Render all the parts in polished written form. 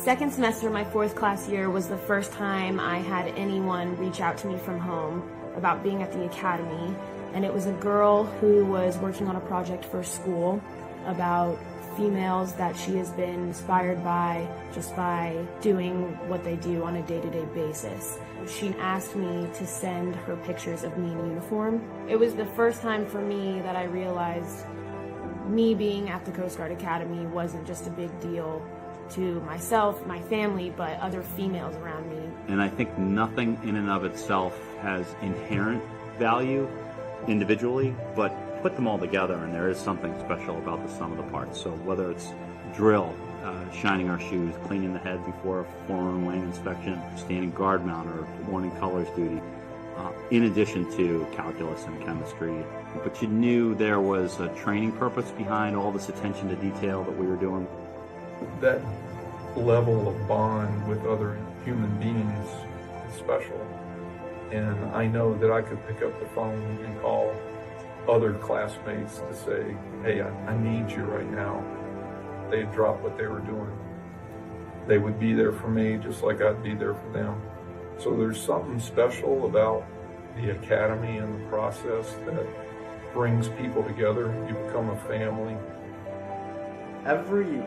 Second semester of my fourth class year was the first time I had anyone reach out to me from home about being at the academy, and it was a girl who was working on a project for school about females that she has been inspired by just by doing what they do on a day-to-day basis. She asked me to send her pictures of me in uniform. It was the first time for me that I realized me being at the Coast Guard Academy wasn't just a big deal to myself, my family, but other females around me. And I think nothing in and of itself has inherent value individually, but put them all together and there is something special about the sum of the parts. So whether it's drill, shining our shoes, cleaning the head before a foreman wing inspection, standing guard mount or morning colors duty, in addition to calculus and chemistry. But you knew there was a training purpose behind all this attention to detail that we were doing. That level of bond with other human beings is special. And I know that I could pick up the phone and call other classmates to say, hey, I need you right now. They'd drop what they were doing. They would be there for me just like I'd be there for them. So there's something special about the academy and the process that brings people together. You become a family. Every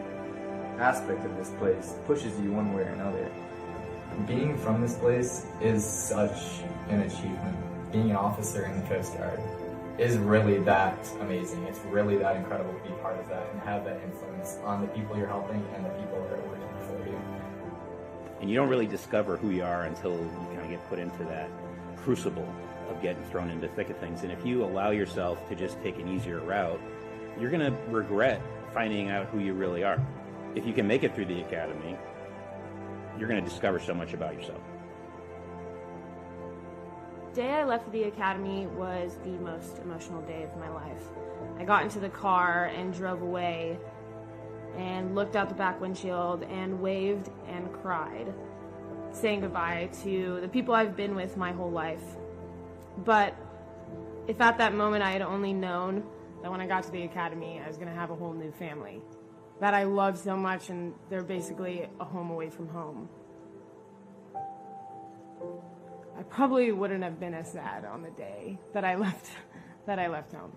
aspect of this place pushes you one way or another. Being from this place is such an achievement. Being an officer in the Coast Guard is really that amazing. It's really that incredible to be part of that and have that influence on the people you're helping and the people that are working for you. And you don't really discover who you are until you kind of get put into that crucible of getting thrown into the thick of things. And if you allow yourself to just take an easier route, you're going to regret finding out who you really are. If you can make it through the academy, you're going to discover so much about yourself. The day I left the academy was the most emotional day of my life. I got into the car and drove away and looked out the back windshield and waved and cried, saying goodbye to the people I've been with my whole life. But if at that moment I had only known that when I got to the academy I was going to have a whole new family that I love so much, and they're basically a home away from home, I probably wouldn't have been as sad on the day that I left home.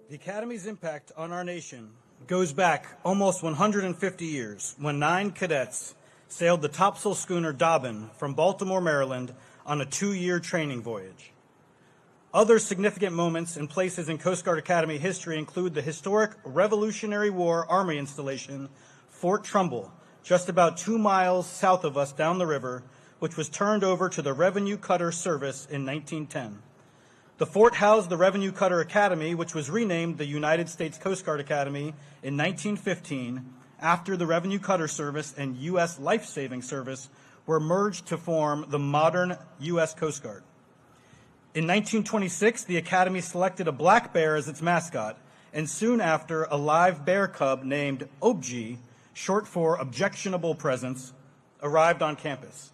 The Academy's impact on our nation goes back almost 150 years when 9 cadets sailed the topsail schooner Dobbin from Baltimore, Maryland on a 2-year training voyage. Other significant moments and places in Coast Guard Academy history include the historic Revolutionary War Army installation, Fort Trumbull, just about 2 miles south of us down the river, which was turned over to the Revenue Cutter Service in 1910. The fort housed the Revenue Cutter Academy, which was renamed the United States Coast Guard Academy in 1915 after the Revenue Cutter Service and U.S. Life Saving Service were merged to form the modern U.S. Coast Guard. In 1926, the Academy selected a black bear as its mascot, and soon after, a live bear cub named OBG, short for Objectionable Presence, arrived on campus.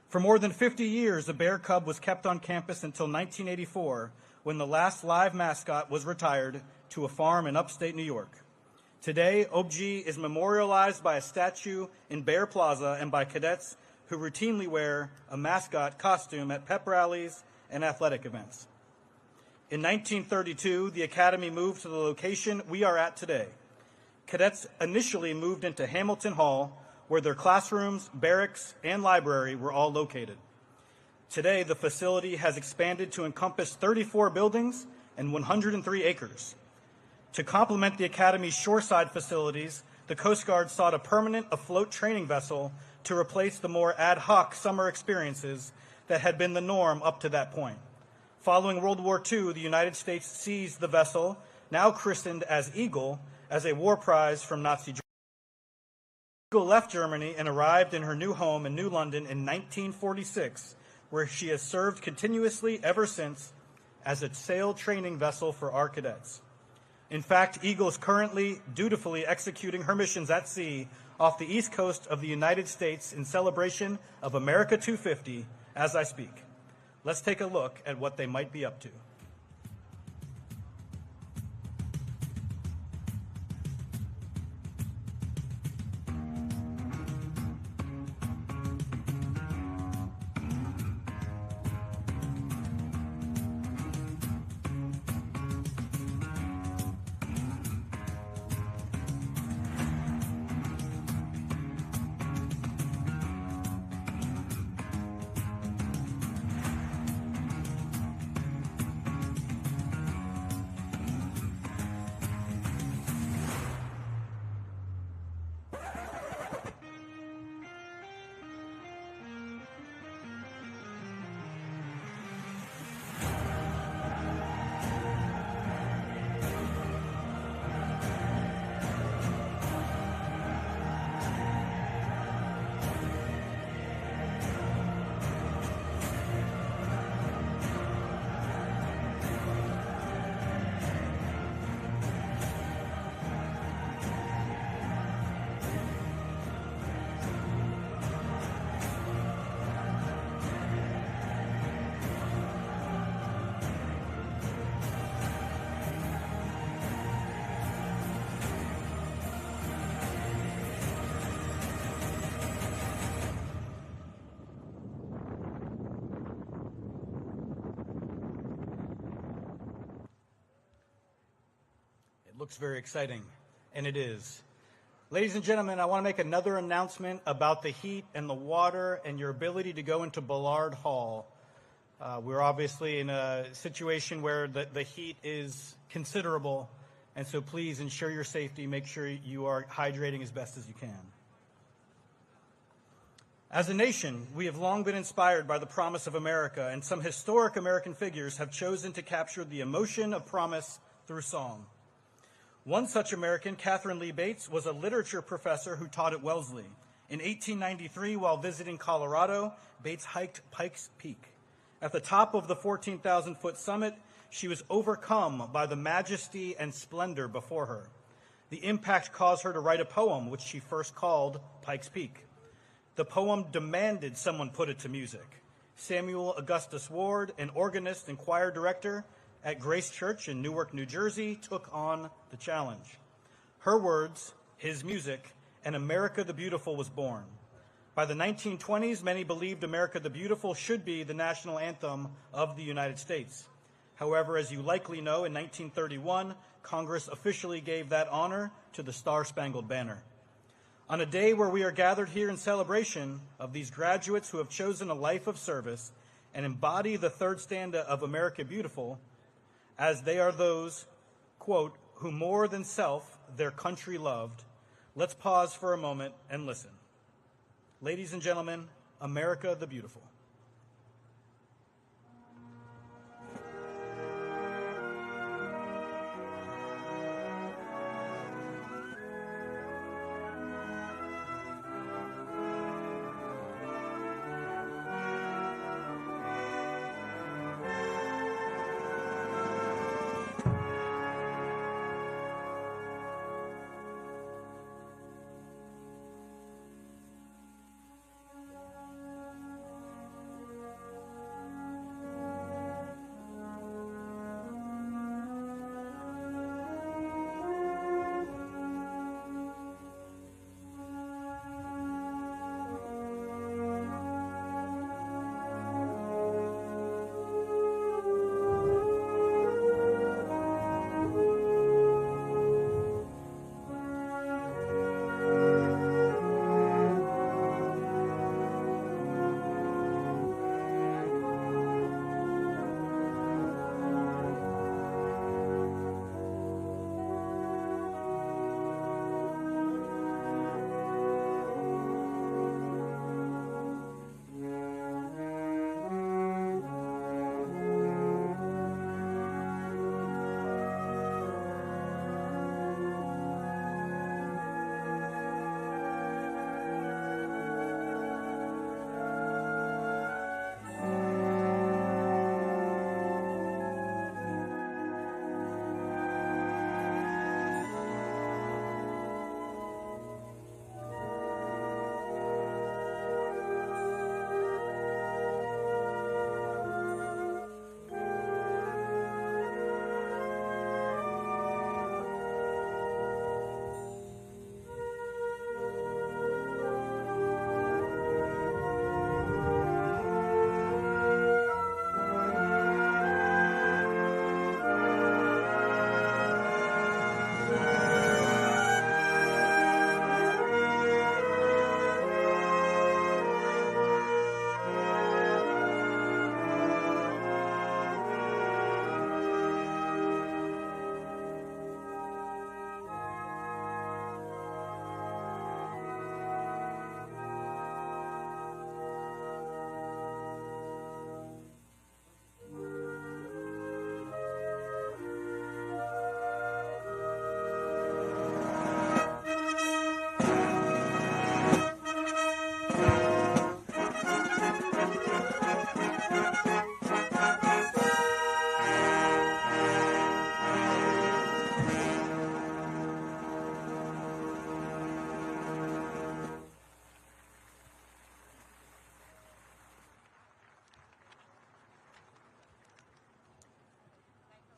For more than 50 years, the bear cub was kept on campus until 1984, when the last live mascot was retired to a farm in upstate New York. Today, OBG is memorialized by a statue in Bear Plaza and by cadets who routinely wear a mascot costume at pep rallies and athletic events. In 1932, the Academy moved to the location we are at today. Cadets initially moved into Hamilton Hall, where their classrooms, barracks, and library were all located. Today, the facility has expanded to encompass 34 buildings and 103 acres. To complement the Academy's shoreside facilities, the Coast Guard sought a permanent afloat training vessel to replace the more ad hoc summer experiences that had been the norm up to that point. Following World War II, the United States seized the vessel, now christened as Eagle, as a war prize from Nazi Germany. Eagle left Germany and arrived in her new home in New London in 1946, where she has served continuously ever since as a sail training vessel for our cadets. In fact, Eagle is currently dutifully executing her missions at sea off the east coast of the United States in celebration of America 250 as I speak. Let's take a look at what they might be up to. Looks very exciting, and it is. Ladies and gentlemen, I want to make another announcement about the heat and the water and your ability to go into Ballard Hall. We're obviously in a situation where the heat is considerable, and so please ensure your safety. Make sure you are hydrating as best as you can. As a nation, we have long been inspired by the promise of America, and some historic American figures have chosen to capture the emotion of promise through song. One such American, Catherine Lee Bates, was a literature professor who taught at Wellesley. In 1893, while visiting Colorado, Bates hiked Pikes Peak. At the top of the 14,000-foot summit, she was overcome by the majesty and splendor before her. The impact caused her to write a poem, which she first called Pikes Peak. The poem demanded someone put it to music. Samuel Augustus Ward, an organist and choir director at Grace Church in Newark, New Jersey, took on the challenge. Her words, his music, and America the Beautiful was born. By the 1920s, many believed America the Beautiful should be the national anthem of the United States. However, as you likely know, in 1931, Congress officially gave that honor to the Star-Spangled Banner. On a day where we are gathered here in celebration of these graduates who have chosen a life of service and embody the third stanza of America Beautiful, as they are those, quote, who more than self their country loved, let's pause for a moment and listen. Ladies and gentlemen, America the Beautiful.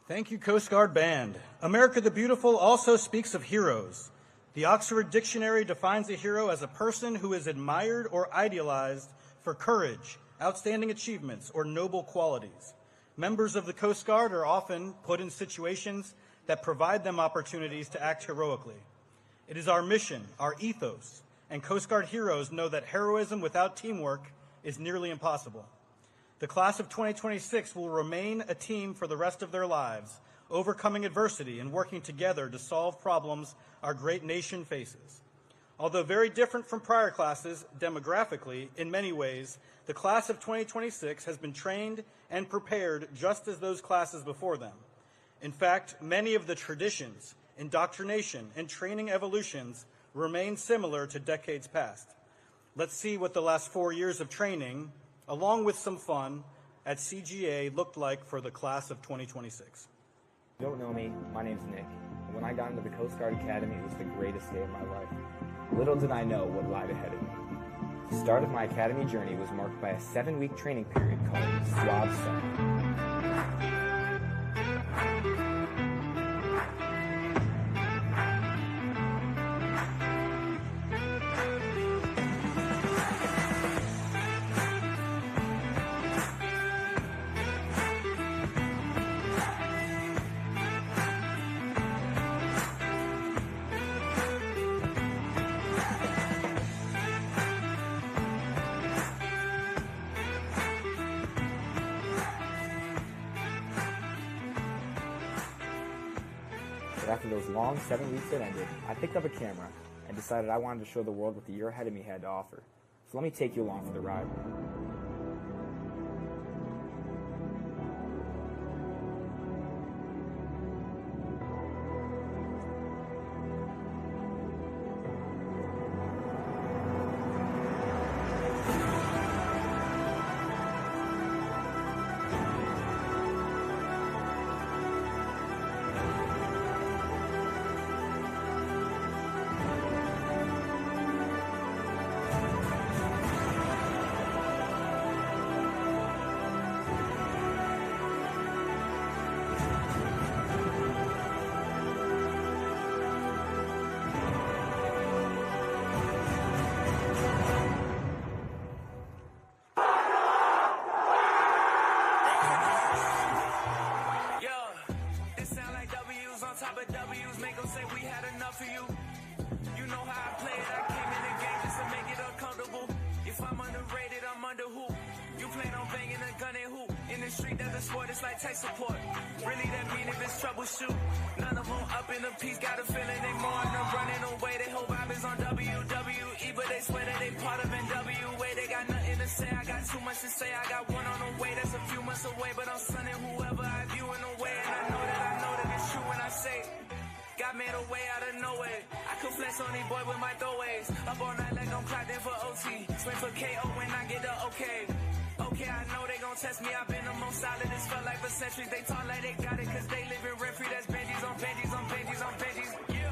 Thank you, Coast Guard Band. America the Beautiful also speaks of heroes. The Oxford Dictionary defines a hero as a person who is admired or idealized for courage, outstanding achievements, or noble qualities. Members of the Coast Guard are often put in situations that provide them opportunities to act heroically. It is our mission, our ethos, and Coast Guard heroes know that heroism without teamwork is nearly impossible. The class of 2026 will remain a team for the rest of their lives, overcoming adversity and working together to solve problems our great nation faces. Although very different from prior classes demographically, in many ways, the class of 2026 has been trained and prepared just as those classes before them. In fact, many of the traditions, indoctrination, and training evolutions remain similar to decades past. Let's see what the last 4 years of training, along with some fun, at CGA looked like for the class of 2026. If you don't know me, my name's Nick. And when I got into the Coast Guard Academy, it was the greatest day of my life. Little did I know what lied ahead of me. The start of my academy journey was marked by a 7-week training period called Suave Summer. But after those long 7 weeks that ended, I picked up a camera and decided I wanted to show the world what the year ahead of me had to offer. So let me take you along for the ride. top of W's, make them say we had enough of you. You know how I play it, I came in the game just to make it uncomfortable. If I'm underrated, I'm under who? You plan on banging a gun and who? In the street, that's a sport, it's like tech support. Really, that mean if it's troubleshoot. None of them up in the piece, got a feeling they more than running away. They whole vibe is on WWE, but they swear that they part of NWA. They got nothing to say, I got too much to say. I got one on the way, that's a few months away. But I'm sunning whoever I view in a way. And I know that it's true when I say got made a way out of nowhere. I could flex on these boy with my throwaways. Up all night like I'm clocked in for OT. Swing for KO when I get the okay. Okay, I know they gon' test me. I've been the most solid. This felt like for centuries. They talk like they got it cause they live in rent free. That's Benjis on Benjis on Benjis on Benjis. Yeah.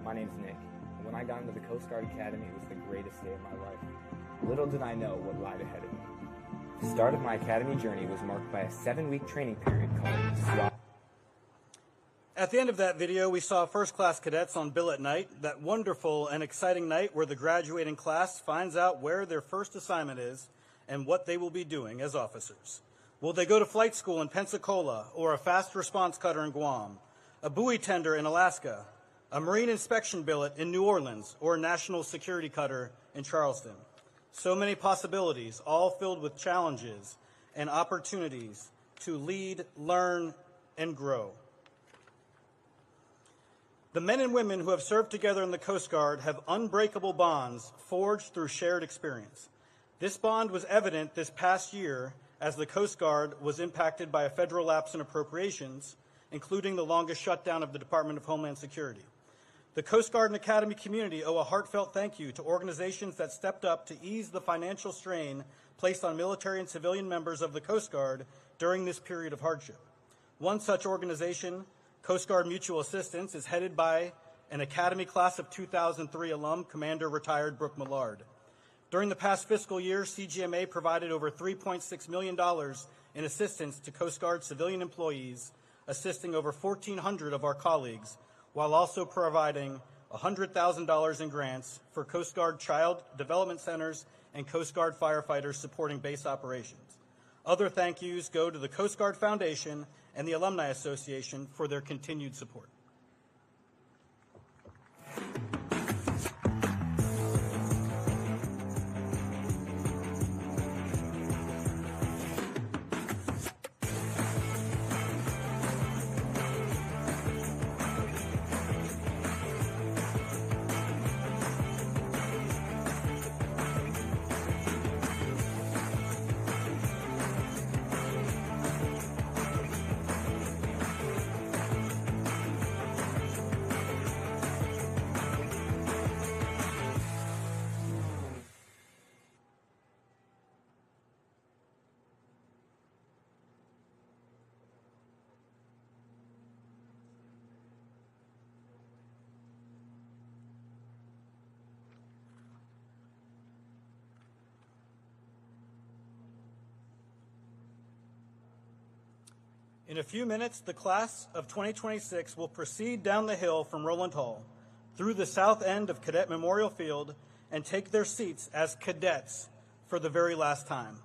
My name's Nick, and when I got into the Coast Guard Academy, it was the greatest day of my life. Little did I know what lied ahead of me. The start of my academy journey was marked by a 7-week training period called SWAT. At the end of that video, we saw first-class cadets on billet night, that wonderful and exciting night where the graduating class finds out where their first assignment is and what they will be doing as officers. Will they go to flight school in Pensacola, or a fast response cutter in Guam, a buoy tender in Alaska, a marine inspection billet in New Orleans, or a national security cutter in Charleston? So many possibilities, all filled with challenges and opportunities to lead, learn, and grow. The men and women who have served together in the Coast Guard have unbreakable bonds forged through shared experience. This bond was evident this past year as the Coast Guard was impacted by a federal lapse in appropriations, including the longest shutdown of the Department of Homeland Security. The Coast Guard and Academy community owe a heartfelt thank you to organizations that stepped up to ease the financial strain placed on military and civilian members of the Coast Guard during this period of hardship. One such organization, Coast Guard Mutual Assistance, is headed by an Academy Class of 2003 alum, Commander Retired Brooke Millard. During the past fiscal year, CGMA provided over $3.6 million in assistance to Coast Guard civilian employees, assisting over 1,400 of our colleagues, while also providing $100,000 in grants for Coast Guard Child Development Centers and Coast Guard firefighters supporting base operations. Other thank yous go to the Coast Guard Foundation and the Alumni Association for their continued support. In a few minutes, the class of 2026 will proceed down the hill from Rowland Hall, through the south end of Cadet Memorial Field, and take their seats as cadets for the very last time.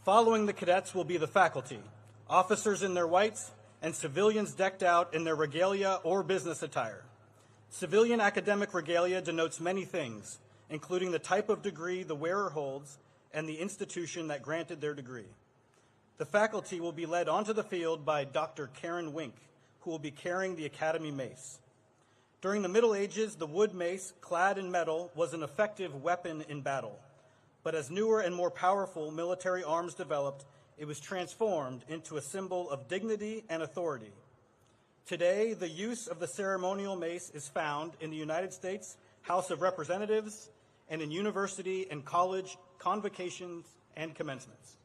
Following the cadets will be the faculty, officers in their whites, and civilians decked out in their regalia or business attire. Civilian academic regalia denotes many things, including the type of degree the wearer holds and the institution that granted their degree. The faculty will be led onto the field by Dr. Karen Wink, who will be carrying the Academy mace. During the Middle Ages, the wood mace, clad in metal, was an effective weapon in battle. But as newer and more powerful military arms developed, it was transformed into a symbol of dignity and authority. Today, the use of the ceremonial mace is found in the United States House of Representatives and in university and college convocations and commencements.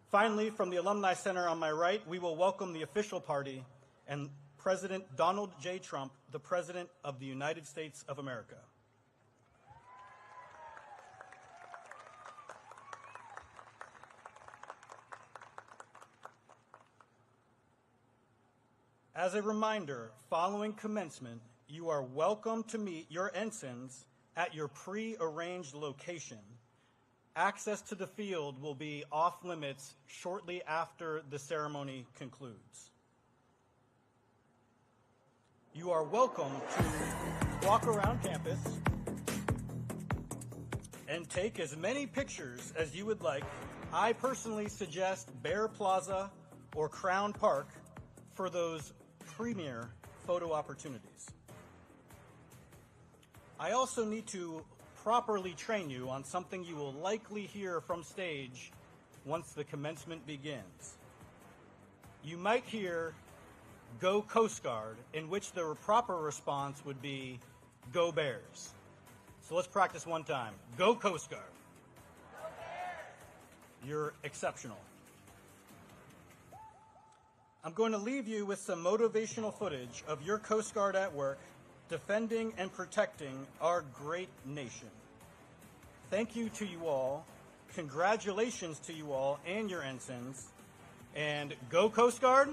Finally, from the Alumni Center on my right, we will welcome the official party and President Donald J. Trump, the President of the United States of America. As a reminder, following commencement, you are welcome to meet your ensigns at your pre-arranged location. Access to the field will be off limits shortly after the ceremony concludes. You are welcome to walk around campus and take as many pictures as you would like. I personally suggest Bear Plaza or Crown Park for those premier photo opportunities. I also need to properly train you on something you will likely hear from stage once the commencement begins. You might hear "Go Coast Guard," in which the proper response would be "Go Bears." So let's practice one time. Go Coast Guard. Go Bears. You're exceptional. I'm going to leave you with some motivational footage of your Coast Guard at work, defending and protecting our great nation. Thank you to you all. Congratulations to you all and your ensigns. And go Coast Guard!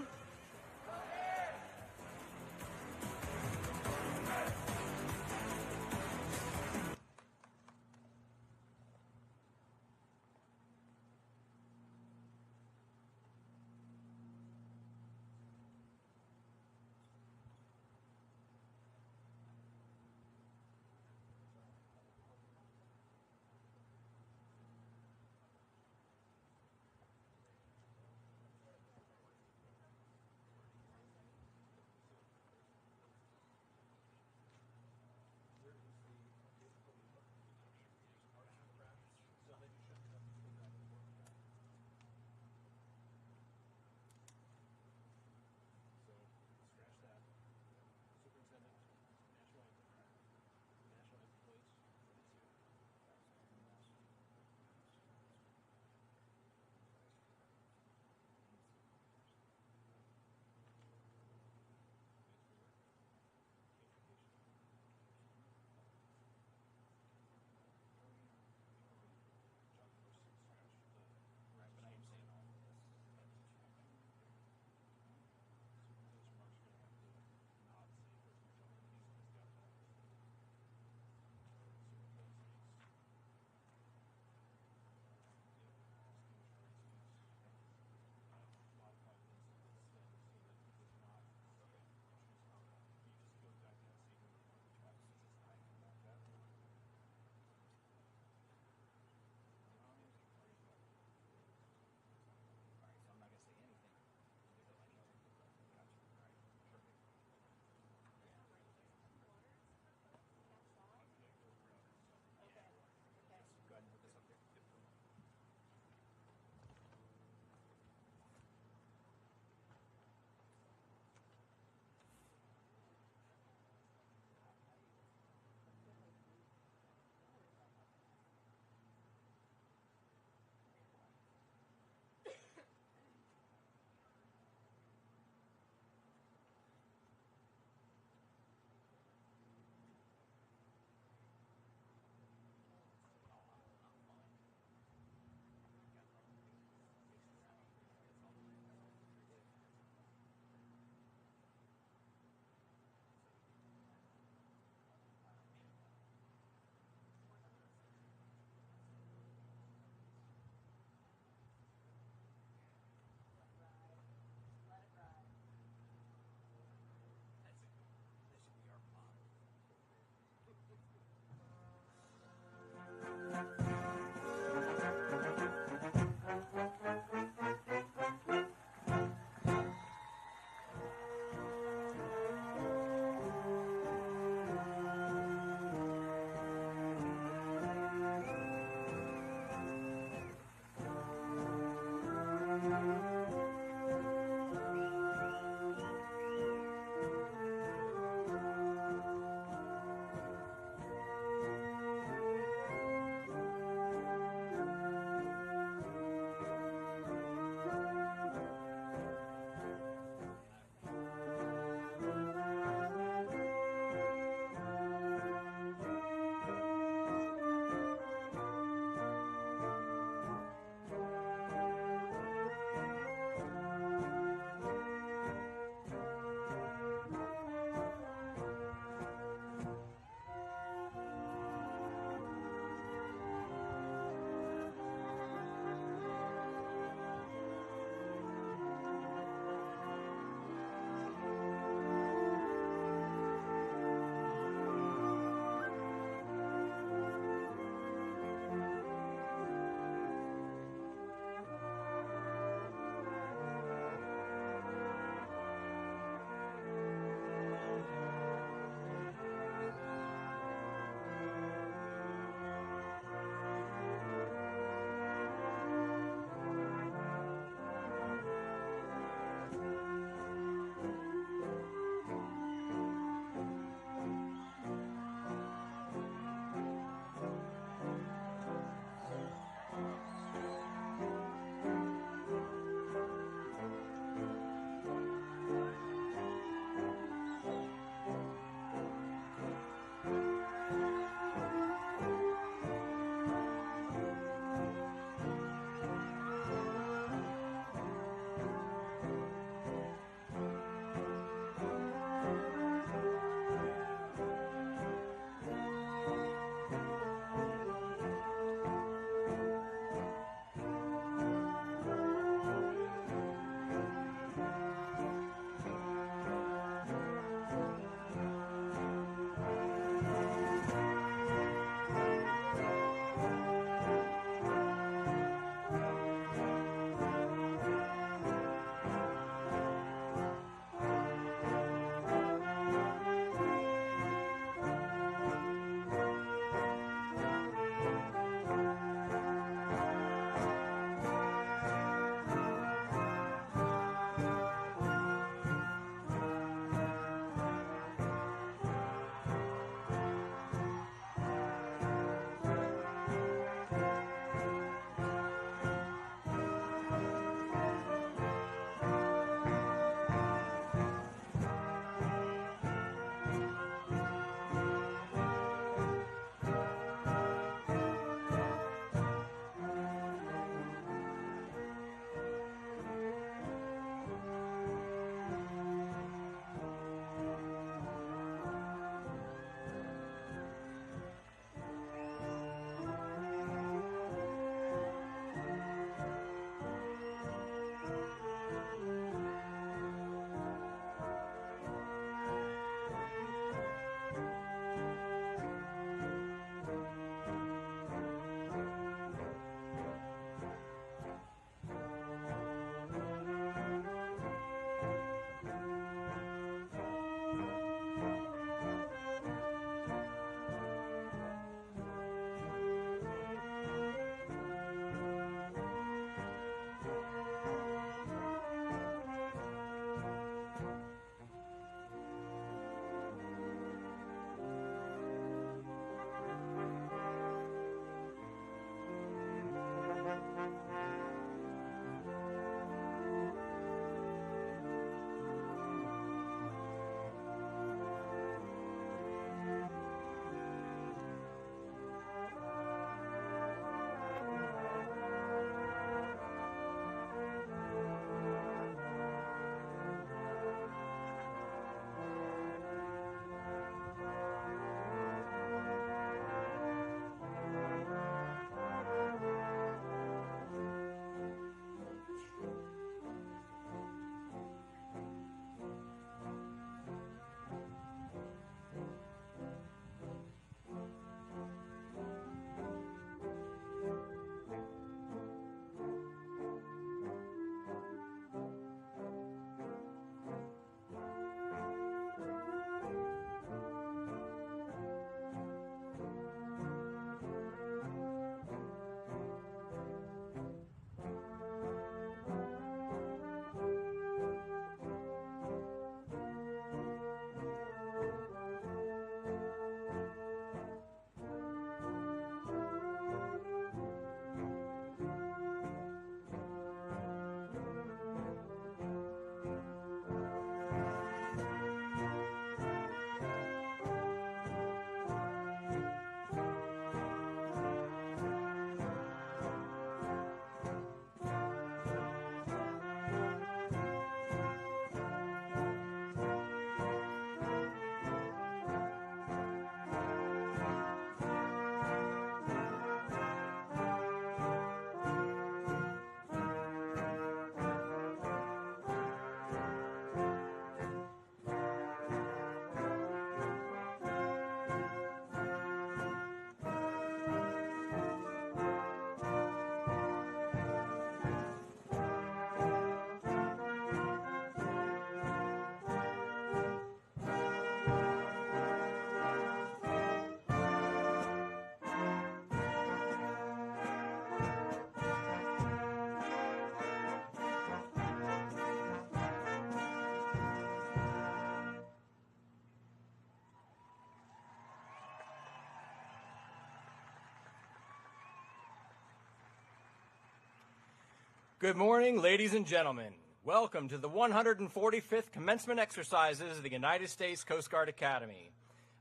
Good morning, ladies and gentlemen. Welcome to the 145th Commencement Exercises of the United States Coast Guard Academy.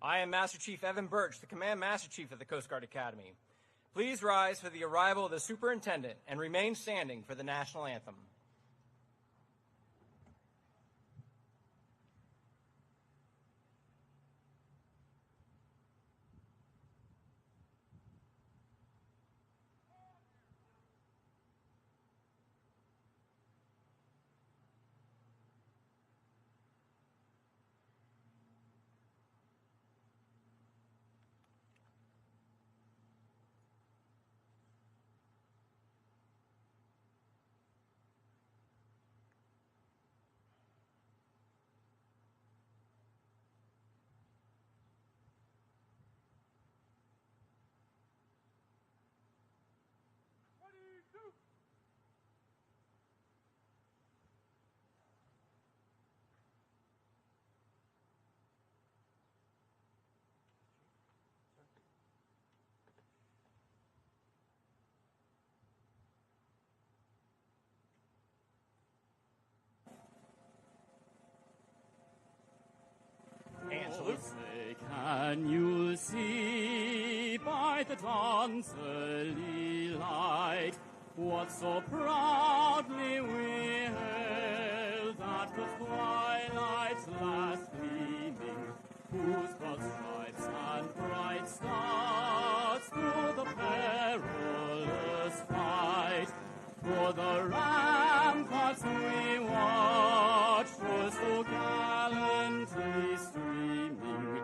I am Master Chief Evan Birch, the Command Master Chief of the Coast Guard Academy. Please rise for the arrival of the Superintendent and remain standing for the National Anthem. And salute. Say, can you see by the dawn's early light what so proudly we hailed at the twilight's last gleaming, whose broad stripes and bright stars through the perilous fight, for the ramparts we watched were so gallantly streaming,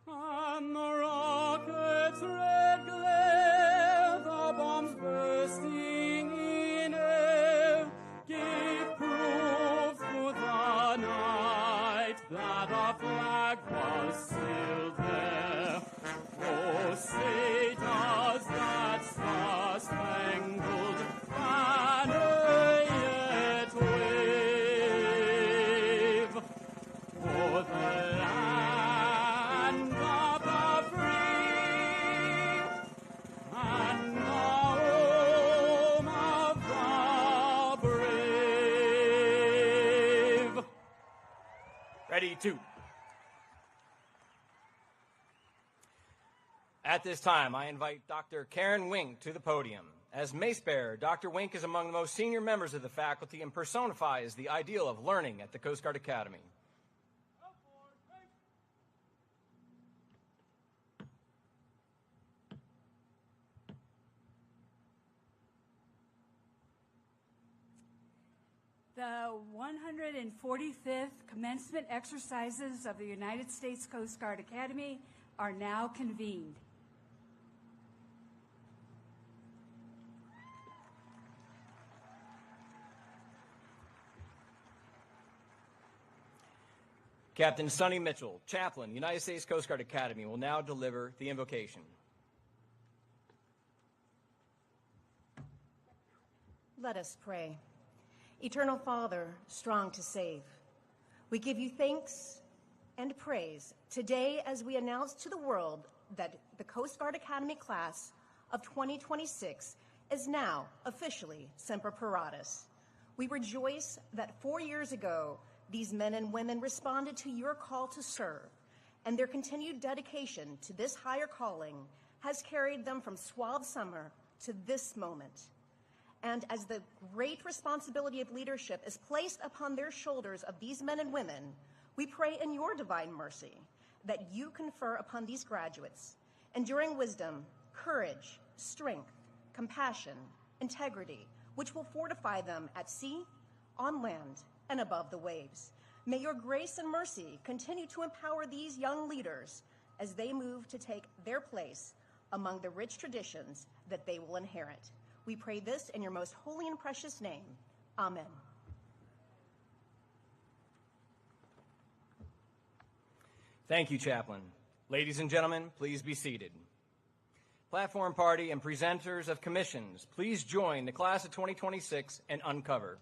and the rockets' red glare, the bombs bursting in air, gave proof through the night that our flag was still there. Oh, say does that star-spangled banner yet wave for the land of the free and the home of the brave? Ready, two. At this time, I invite Dr. Karen Wink to the podium. As mace bearer, Dr. Wink is among the most senior members of the faculty and personifies the ideal of learning at the Coast Guard Academy. The 145th Commencement Exercises of the United States Coast Guard Academy are now convened. Captain Sonny Mitchell, Chaplain, United States Coast Guard Academy, will now deliver the invocation. Let us pray. Eternal Father, strong to save, we give you thanks and praise today as we announce to the world that the Coast Guard Academy class of 2026 is now officially Semper Paratus. We rejoice that 4 years ago, these men and women responded to your call to serve, and their continued dedication to this higher calling has carried them from suave summer to this moment. And as the great responsibility of leadership is placed upon their shoulders of these men and women, we pray in your divine mercy that you confer upon these graduates enduring wisdom, courage, strength, compassion, integrity, which will fortify them at sea, on land, and above the waves. May your grace and mercy continue to empower these young leaders as they move to take their place among the rich traditions that they will inherit. We pray this in your most holy and precious name. Amen. Thank you, Chaplain. Ladies and gentlemen, please be seated. Platform party and presenters of commissions, please join the class of 2026 and uncover.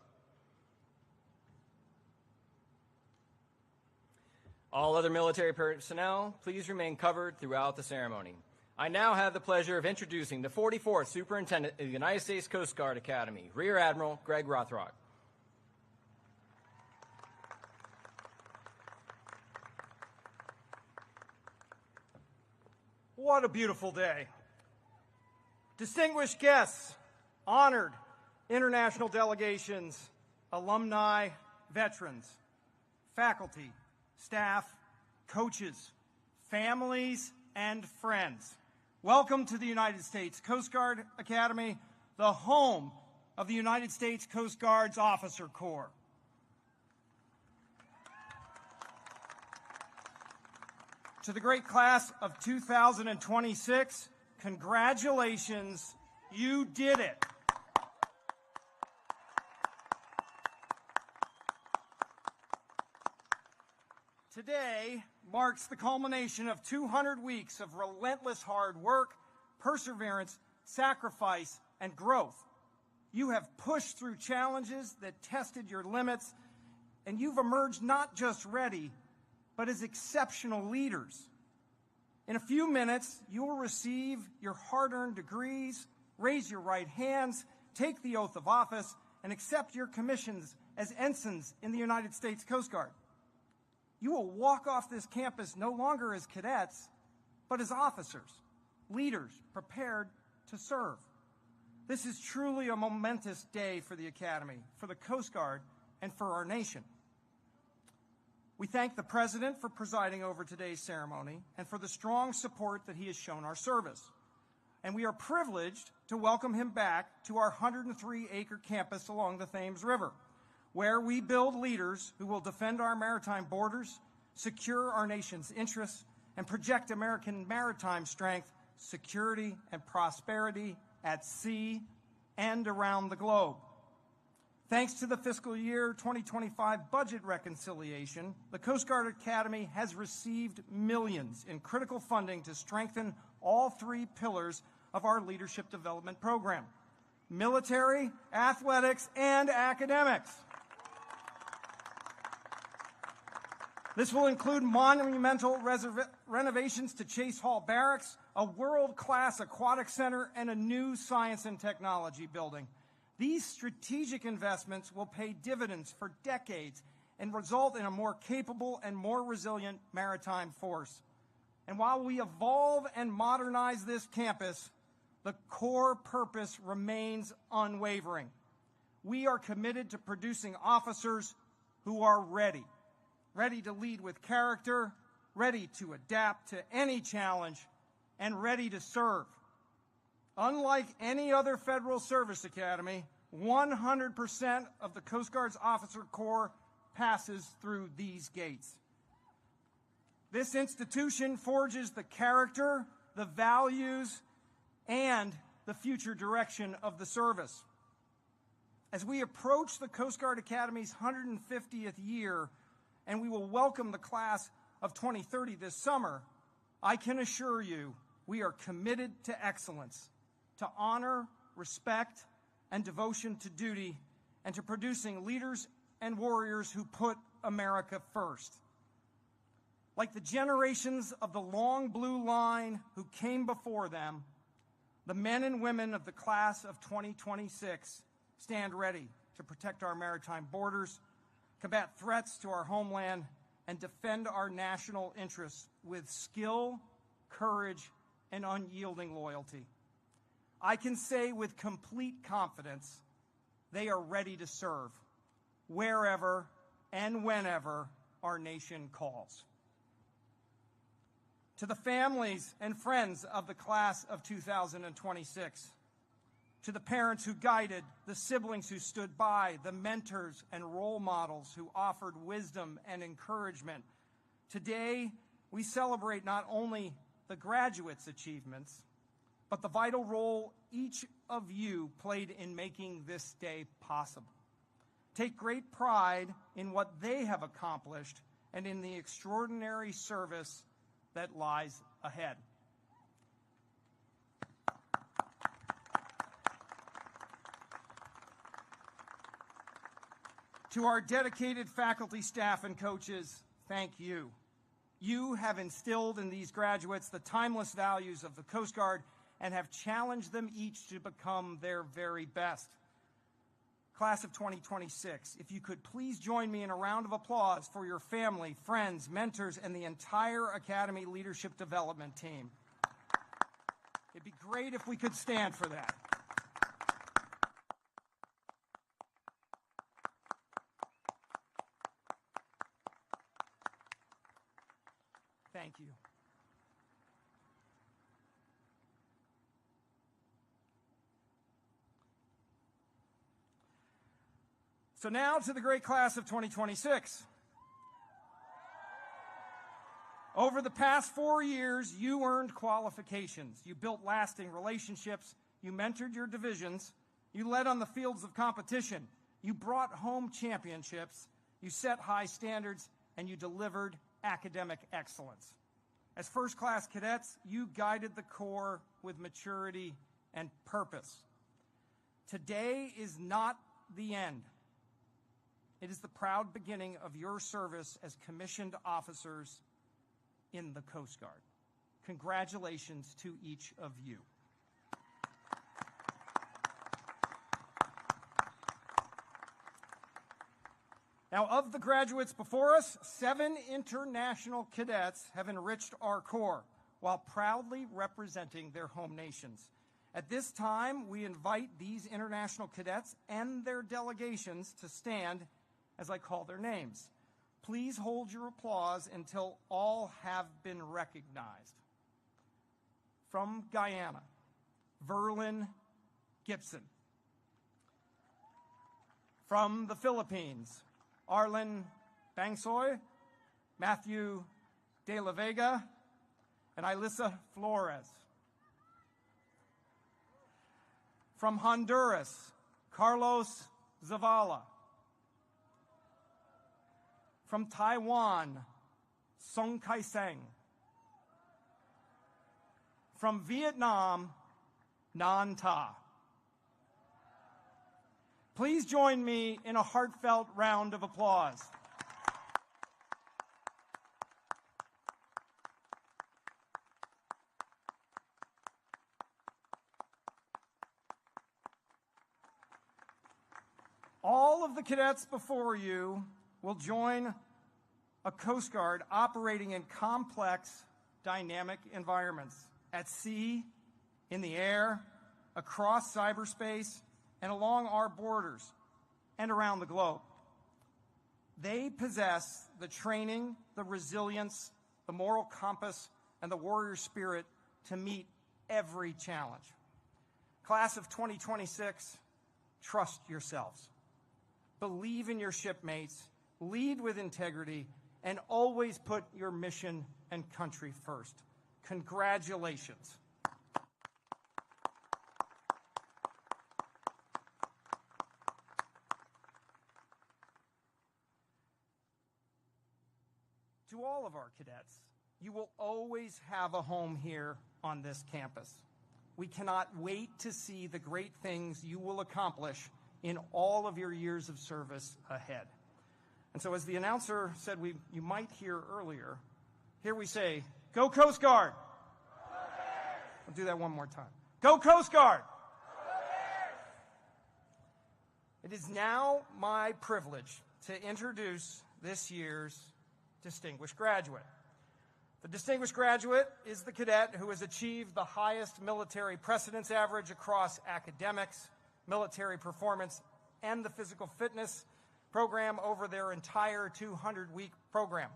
All other military personnel, please remain covered throughout the ceremony. I now have the pleasure of introducing the 44th Superintendent of the United States Coast Guard Academy, Rear Admiral Greg Rothrock. What a beautiful day. Distinguished guests, honored international delegations, alumni, veterans, faculty, staff, coaches, families, and friends. Welcome to the United States Coast Guard Academy, the home of the United States Coast Guard's Officer Corps. To the great class of 2026, congratulations, you did it. Today marks the culmination of 200 weeks of relentless hard work, perseverance, sacrifice, and growth. You have pushed through challenges that tested your limits, and you've emerged not just ready, but as exceptional leaders. In a few minutes, you will receive your hard-earned degrees, raise your right hands, take the oath of office, and accept your commissions as ensigns in the United States Coast Guard. You will walk off this campus no longer as cadets, but as officers, leaders prepared to serve. This is truly a momentous day for the Academy, for the Coast Guard, and for our nation. We thank the President for presiding over today's ceremony and for the strong support that he has shown our service. And we are privileged to welcome him back to our 103-acre campus along the Thames River, where we build leaders who will defend our maritime borders, secure our nation's interests, and project American maritime strength, security, and prosperity at sea and around the globe. Thanks to the fiscal year 2025 budget reconciliation, the Coast Guard Academy has received millions in critical funding to strengthen all three pillars of our leadership development program: military, athletics, and academics. This will include monumental renovations to Chase Hall Barracks, a world-class aquatic center, and a new science and technology building. These strategic investments will pay dividends for decades and result in a more capable and more resilient maritime force. And while we evolve and modernize this campus, the core purpose remains unwavering. We are committed to producing officers who are ready to lead with character, ready to adapt to any challenge, and ready to serve. Unlike any other federal service academy, 100% of the Coast Guard's Officer Corps passes through these gates. This institution forges the character, the values, and the future direction of the service. As we approach the Coast Guard Academy's 150th year, and we will welcome the class of 2030 this summer, I can assure you we are committed to excellence, to honor, respect, and devotion to duty, and to producing leaders and warriors who put America first. Like the generations of the long blue line who came before them, the men and women of the class of 2026 stand ready to protect our maritime borders, combat threats to our homeland, and defend our national interests with skill, courage, and unyielding loyalty. I can say with complete confidence, they are ready to serve wherever and whenever our nation calls. To the families and friends of the class of 2026, to the parents who guided, the siblings who stood by, the mentors and role models who offered wisdom and encouragement, today we celebrate not only the graduates' achievements, but the vital role each of you played in making this day possible. Take great pride in what they have accomplished and in the extraordinary service that lies ahead. To our dedicated faculty, staff, and coaches, thank you. You have instilled in these graduates the timeless values of the Coast Guard and have challenged them each to become their very best. Class of 2026, if you could please join me in a round of applause for your family, friends, mentors, and the entire Academy Leadership Development team. It'd be great if we could stand for that. Thank you. So now to the great class of 2026. Over the past 4 years, you earned qualifications. You built lasting relationships. You mentored your divisions. You led on the fields of competition. You brought home championships. You set high standards, and you delivered academic excellence. As first-class cadets, you guided the Corps with maturity and purpose. Today is not the end. It is the proud beginning of your service as commissioned officers in the Coast Guard. Congratulations to each of you. Now, of the graduates before us, 7 international cadets have enriched our Corps while proudly representing their home nations. At this time, we invite these international cadets and their delegations to stand as I call their names. Please hold your applause until all have been recognized. From Guyana, Verlin Gibson. From the Philippines, Arlen Bangsoy, Matthew De La Vega, and Ilissa Flores. From Honduras, Carlos Zavala. From Taiwan, Song Kai-seng. From Vietnam, Nan Ta. Please join me in a heartfelt round of applause. All of the cadets before you will join a Coast Guard operating in complex, dynamic environments at sea, in the air, across cyberspace, and along our borders and around the globe. They possess the training, the resilience, the moral compass, and the warrior spirit to meet every challenge. Class of 2026, trust yourselves. Believe in your shipmates, lead with integrity, and always put your mission and country first. Congratulations. To all of our cadets, you will always have a home here on this campus. We cannot wait to see the great things you will accomplish in all of your years of service ahead. And so as the announcer said you might hear earlier, here we say, go Coast Guard! I'll do that one more time. Go Coast Guard! It is now my privilege to introduce this year's distinguished graduate. The distinguished graduate is the cadet who has achieved the highest military precedence average across academics, military performance, and the physical fitness program over their entire 200-week program.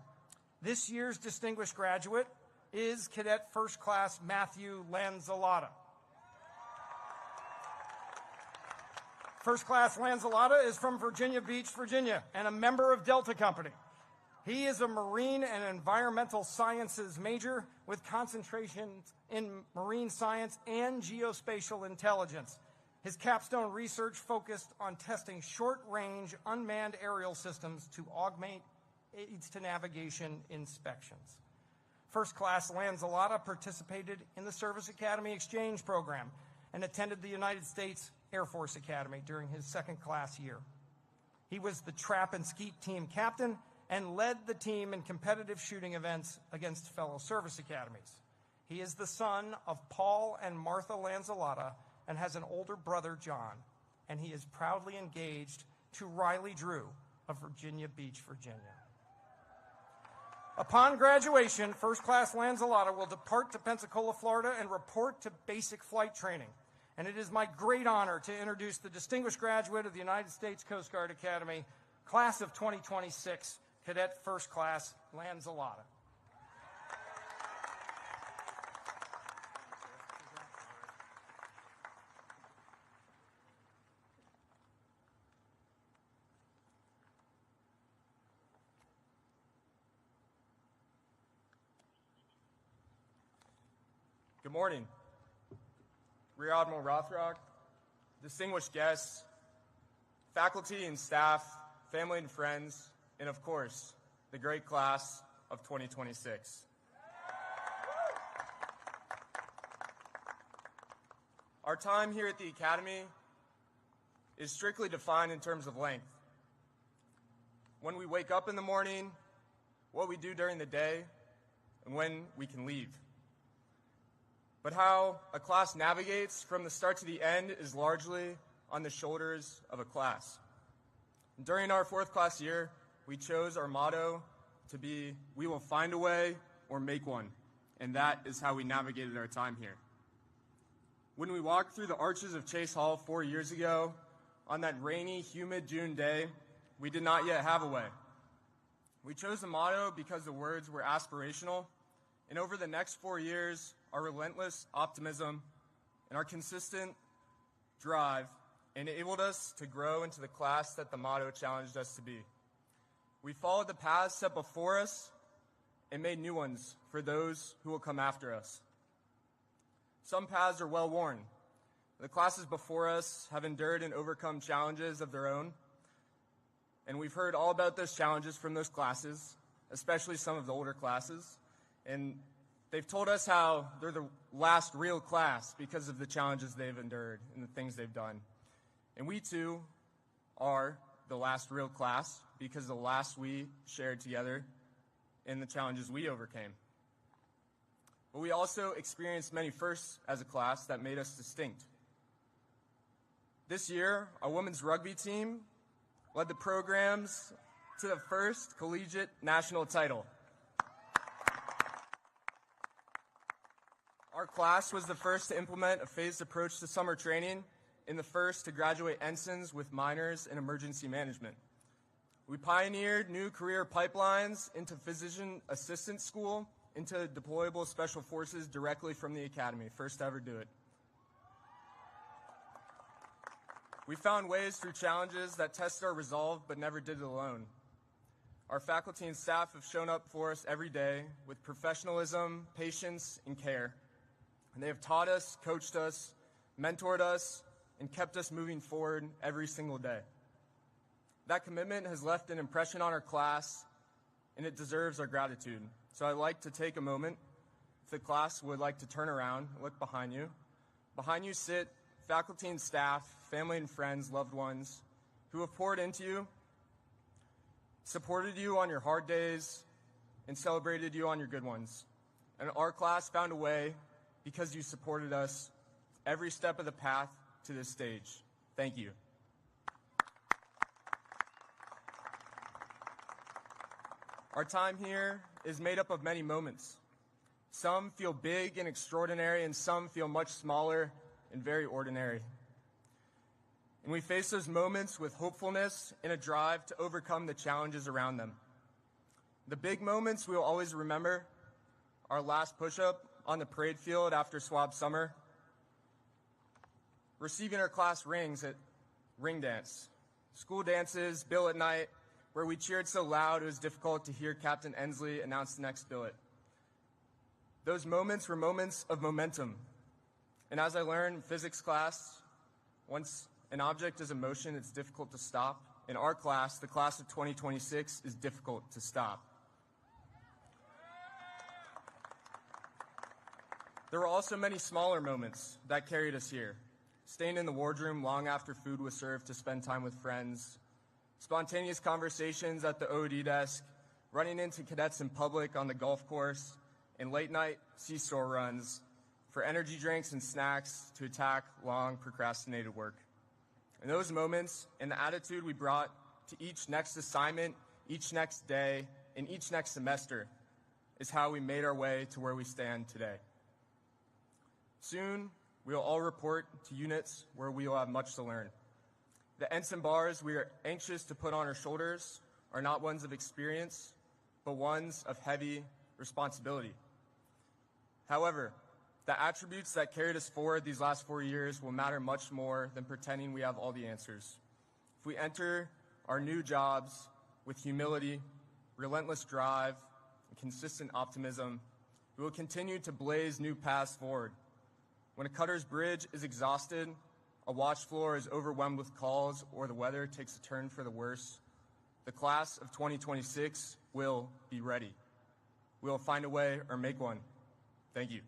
This year's distinguished graduate is Cadet First Class Matthew Lanzalata. First Class Lanzalata is from Virginia Beach, Virginia, and a member of Delta Company. He is a marine and environmental sciences major with concentrations in marine science and geospatial intelligence. His capstone research focused on testing short-range unmanned aerial systems to augment aids to navigation inspections. First Class Lanzalata participated in the Service Academy Exchange Program and attended the United States Air Force Academy during his second class year. He was the trap and skeet team captain and led the team in competitive shooting events against fellow service academies. He is the son of Paul and Martha Lanzalotta and has an older brother, John, and he is proudly engaged to Riley Drew of Virginia Beach, Virginia. Upon graduation, First Class Lanzalotta will depart to Pensacola, Florida, and report to basic flight training. And it is my great honor to introduce the distinguished graduate of the United States Coast Guard Academy, class of 2026, Cadet First Class Lanzalotta. Good morning, Rear Admiral Rothrock, distinguished guests, faculty and staff, family and friends, and of course, the great class of 2026. Our time here at the Academy is strictly defined in terms of length. When we wake up in the morning, what we do during the day, and when we can leave. But how a class navigates from the start to the end is largely on the shoulders of a class. During our fourth class year, we chose our motto to be, "We will find a way or make one," and that is how we navigated our time here. When we walked through the arches of Chase Hall 4 years ago, on that rainy, humid June day, we did not yet have a way. We chose the motto because the words were aspirational, and over the next 4 years, our relentless optimism and our consistent drive enabled us to grow into the class that the motto challenged us to be. We followed the paths set before us and made new ones for those who will come after us. Some paths are well worn. The classes before us have endured and overcome challenges of their own, and we've heard all about those challenges from those classes, especially some of the older classes, and they've told us how they're the last real class because of the challenges they've endured and the things they've done. And we too are the last real class because of the last we shared together and the challenges we overcame. But we also experienced many firsts as a class that made us distinct. This year, our women's rugby team led the programs to the first collegiate national title. Our class was the first to implement a phased approach to summer training and the first to graduate ensigns with minors in emergency management. We pioneered new career pipelines into physician assistant school, into deployable special forces directly from the Academy, first to ever do it. We found ways through challenges that tested our resolve but never did it alone. Our faculty and staff have shown up for us every day with professionalism, patience, and care. And they have taught us, coached us, mentored us, and kept us moving forward every single day. That commitment has left an impression on our class, and it deserves our gratitude. So I'd like to take a moment, if the class would like to turn around, look behind you. Behind you sit faculty and staff, family and friends, loved ones, who have poured into you, supported you on your hard days, and celebrated you on your good ones. And our class found a way because you supported us every step of the path to this stage. Thank you. Our time here is made up of many moments. Some feel big and extraordinary, and some feel much smaller and very ordinary. And we face those moments with hopefulness and a drive to overcome the challenges around them. The big moments we will always remember: our last push-up on the parade field after swab summer, receiving our class rings at ring dance, school dances, billet night, where we cheered so loud it was difficult to hear Captain Ensley announce the next billet. Those moments were moments of momentum. And as I learned in physics class, once an object is in motion, it's difficult to stop. In our class, the class of 2026, is difficult to stop. There were also many smaller moments that carried us here. Staying in the wardroom long after food was served to spend time with friends, spontaneous conversations at the OD desk, running into cadets in public on the golf course, and late-night C-store runs for energy drinks and snacks to attack long procrastinated work. In those moments, and the attitude we brought to each next assignment, each next day, and each next semester is how we made our way to where we stand today. Soon, we will all report to units where we will have much to learn. The ensign bars we are anxious to put on our shoulders are not ones of experience, but ones of heavy responsibility. However, the attributes that carried us forward these last 4 years will matter much more than pretending we have all the answers. If we enter our new jobs with humility, relentless drive, and consistent optimism, we will continue to blaze new paths forward. When a cutter's bridge is exhausted, a watch floor is overwhelmed with calls, or the weather takes a turn for the worse, the class of 2026 will be ready. We will find a way or make one. Thank you.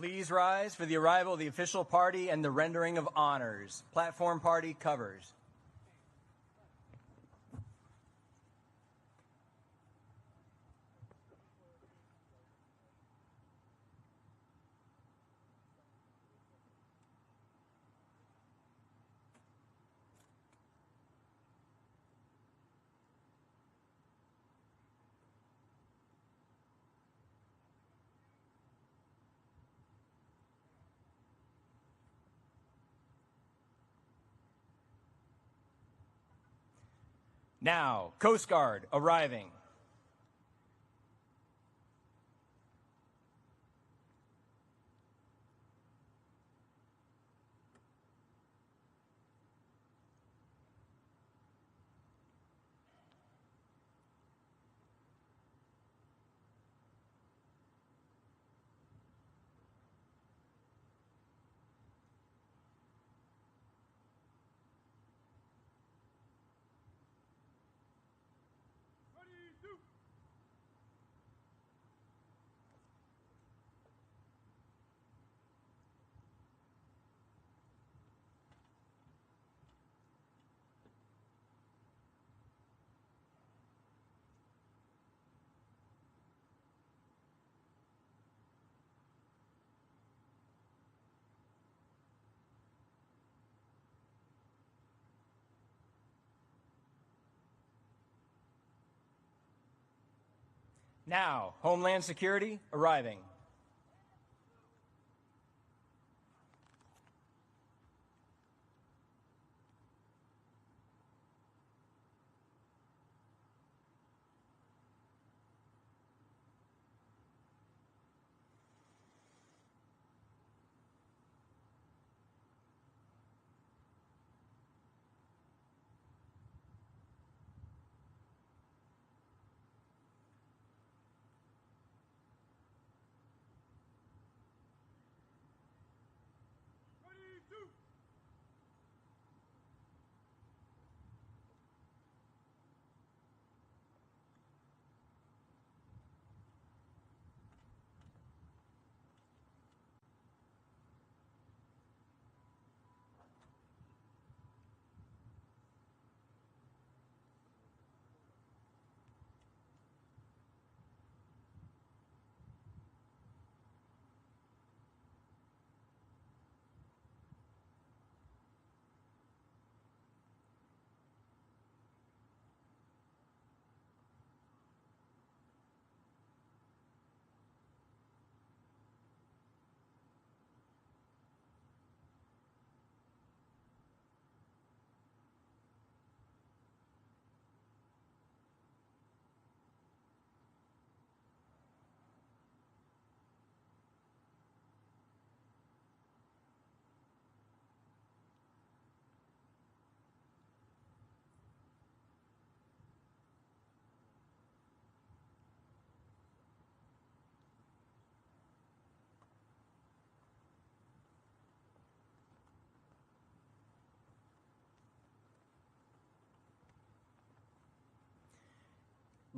Please rise for the arrival of the official party and the rendering of honors. Platform party covers. Now, Coast Guard arriving. Now, Homeland Security arriving.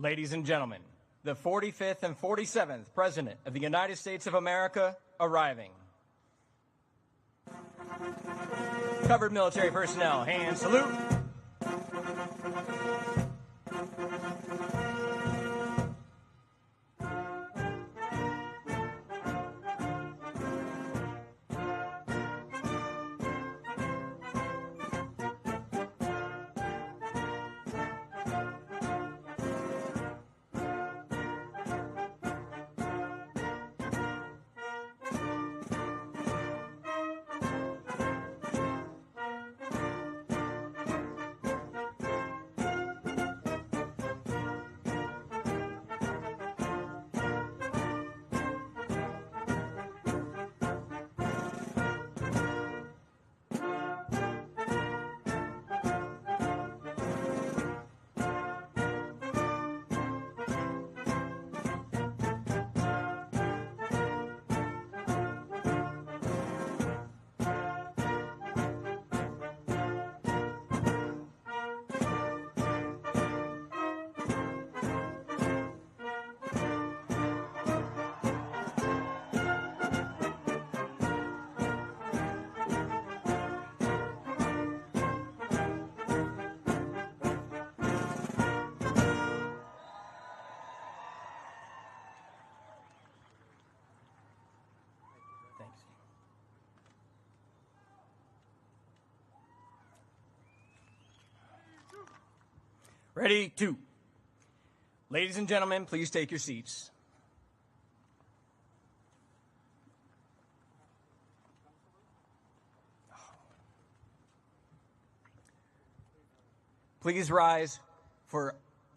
Ladies and gentlemen, the 45th and 47th President of the United States of America arriving. Covered military personnel, hand salute. Ready, 2. Ladies and gentlemen, please take your seats. Please rise for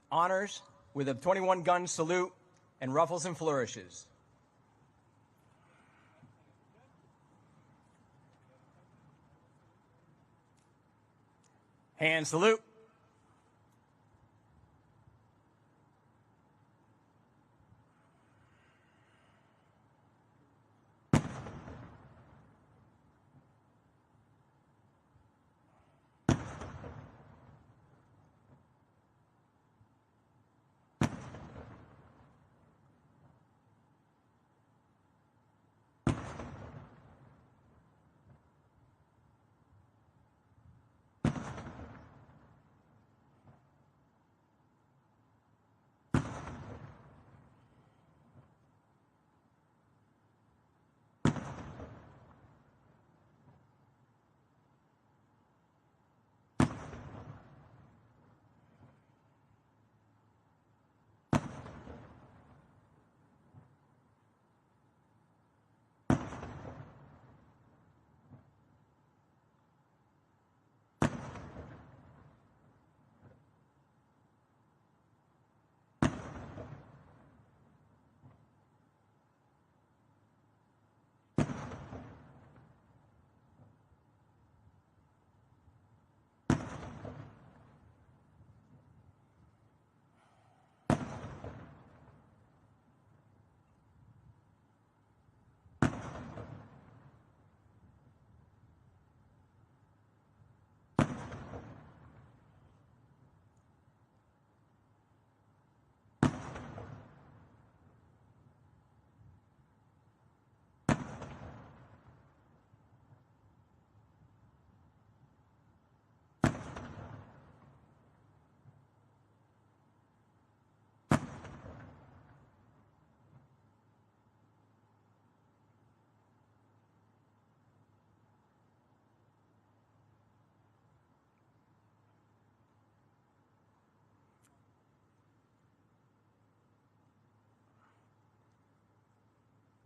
honors with a 21-gun salute and ruffles and flourishes. Hand salute.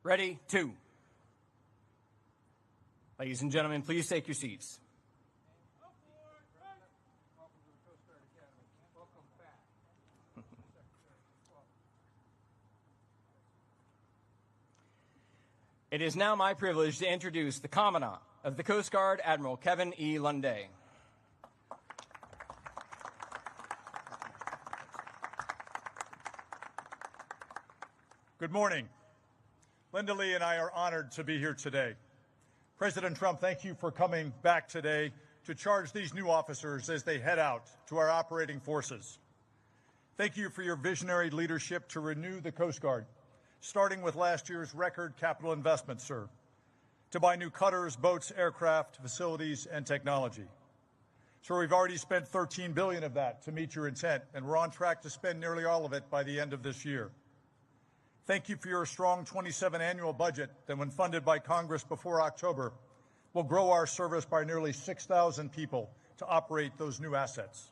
Ready, 2. Ladies and gentlemen, please take your seats. It is now my privilege to introduce the Commandant of the Coast Guard, Admiral Kevin E. Lunday. Good morning. Linda Lee and I are honored to be here today. President Trump, thank you for coming back today to charge these new officers as they head out to our operating forces. Thank you for your visionary leadership to renew the Coast Guard, starting with last year's record capital investment, sir, to buy new cutters, boats, aircraft, facilities, and technology. Sir, we've already spent $13 billion of that to meet your intent, and we're on track to spend nearly all of it by the end of this year. Thank you for your strong 27 annual budget that, when funded by Congress before October, will grow our service by nearly 6,000 people to operate those new assets.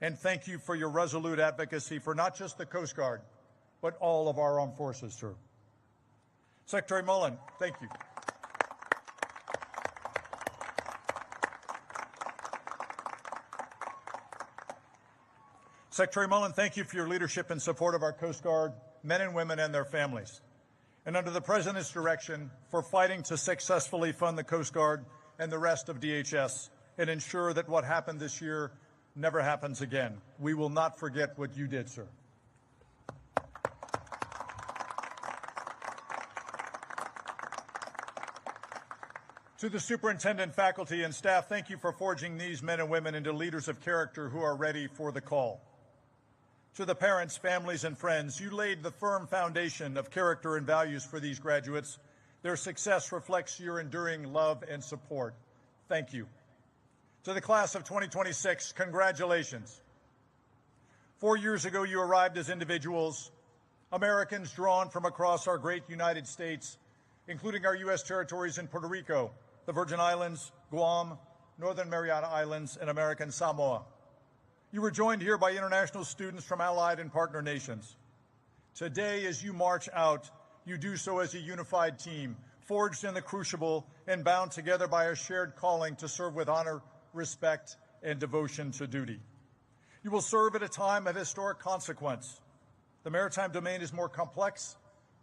And thank you for your resolute advocacy for not just the Coast Guard, but all of our armed forces, sir. Secretary Mullen, thank you. Secretary Mullen, thank you for your leadership and support of our Coast Guard men and women and their families. And under the President's direction, for fighting to successfully fund the Coast Guard and the rest of DHS and ensure that what happened this year never happens again. We will not forget what you did, sir. To the superintendent, faculty, and staff, thank you for forging these men and women into leaders of character who are ready for the call. To the parents, families, and friends, you laid the firm foundation of character and values for these graduates. Their success reflects your enduring love and support. Thank you. To the class of 2026, congratulations. 4 years ago, you arrived as individuals, Americans drawn from across our great United States, including our U.S. territories in Puerto Rico, the Virgin Islands, Guam, Northern Mariana Islands, and American Samoa. You were joined here by international students from allied and partner nations. Today, as you march out, you do so as a unified team, forged in the crucible and bound together by a shared calling to serve with honor, respect, and devotion to duty. You will serve at a time of historic consequence. The maritime domain is more complex,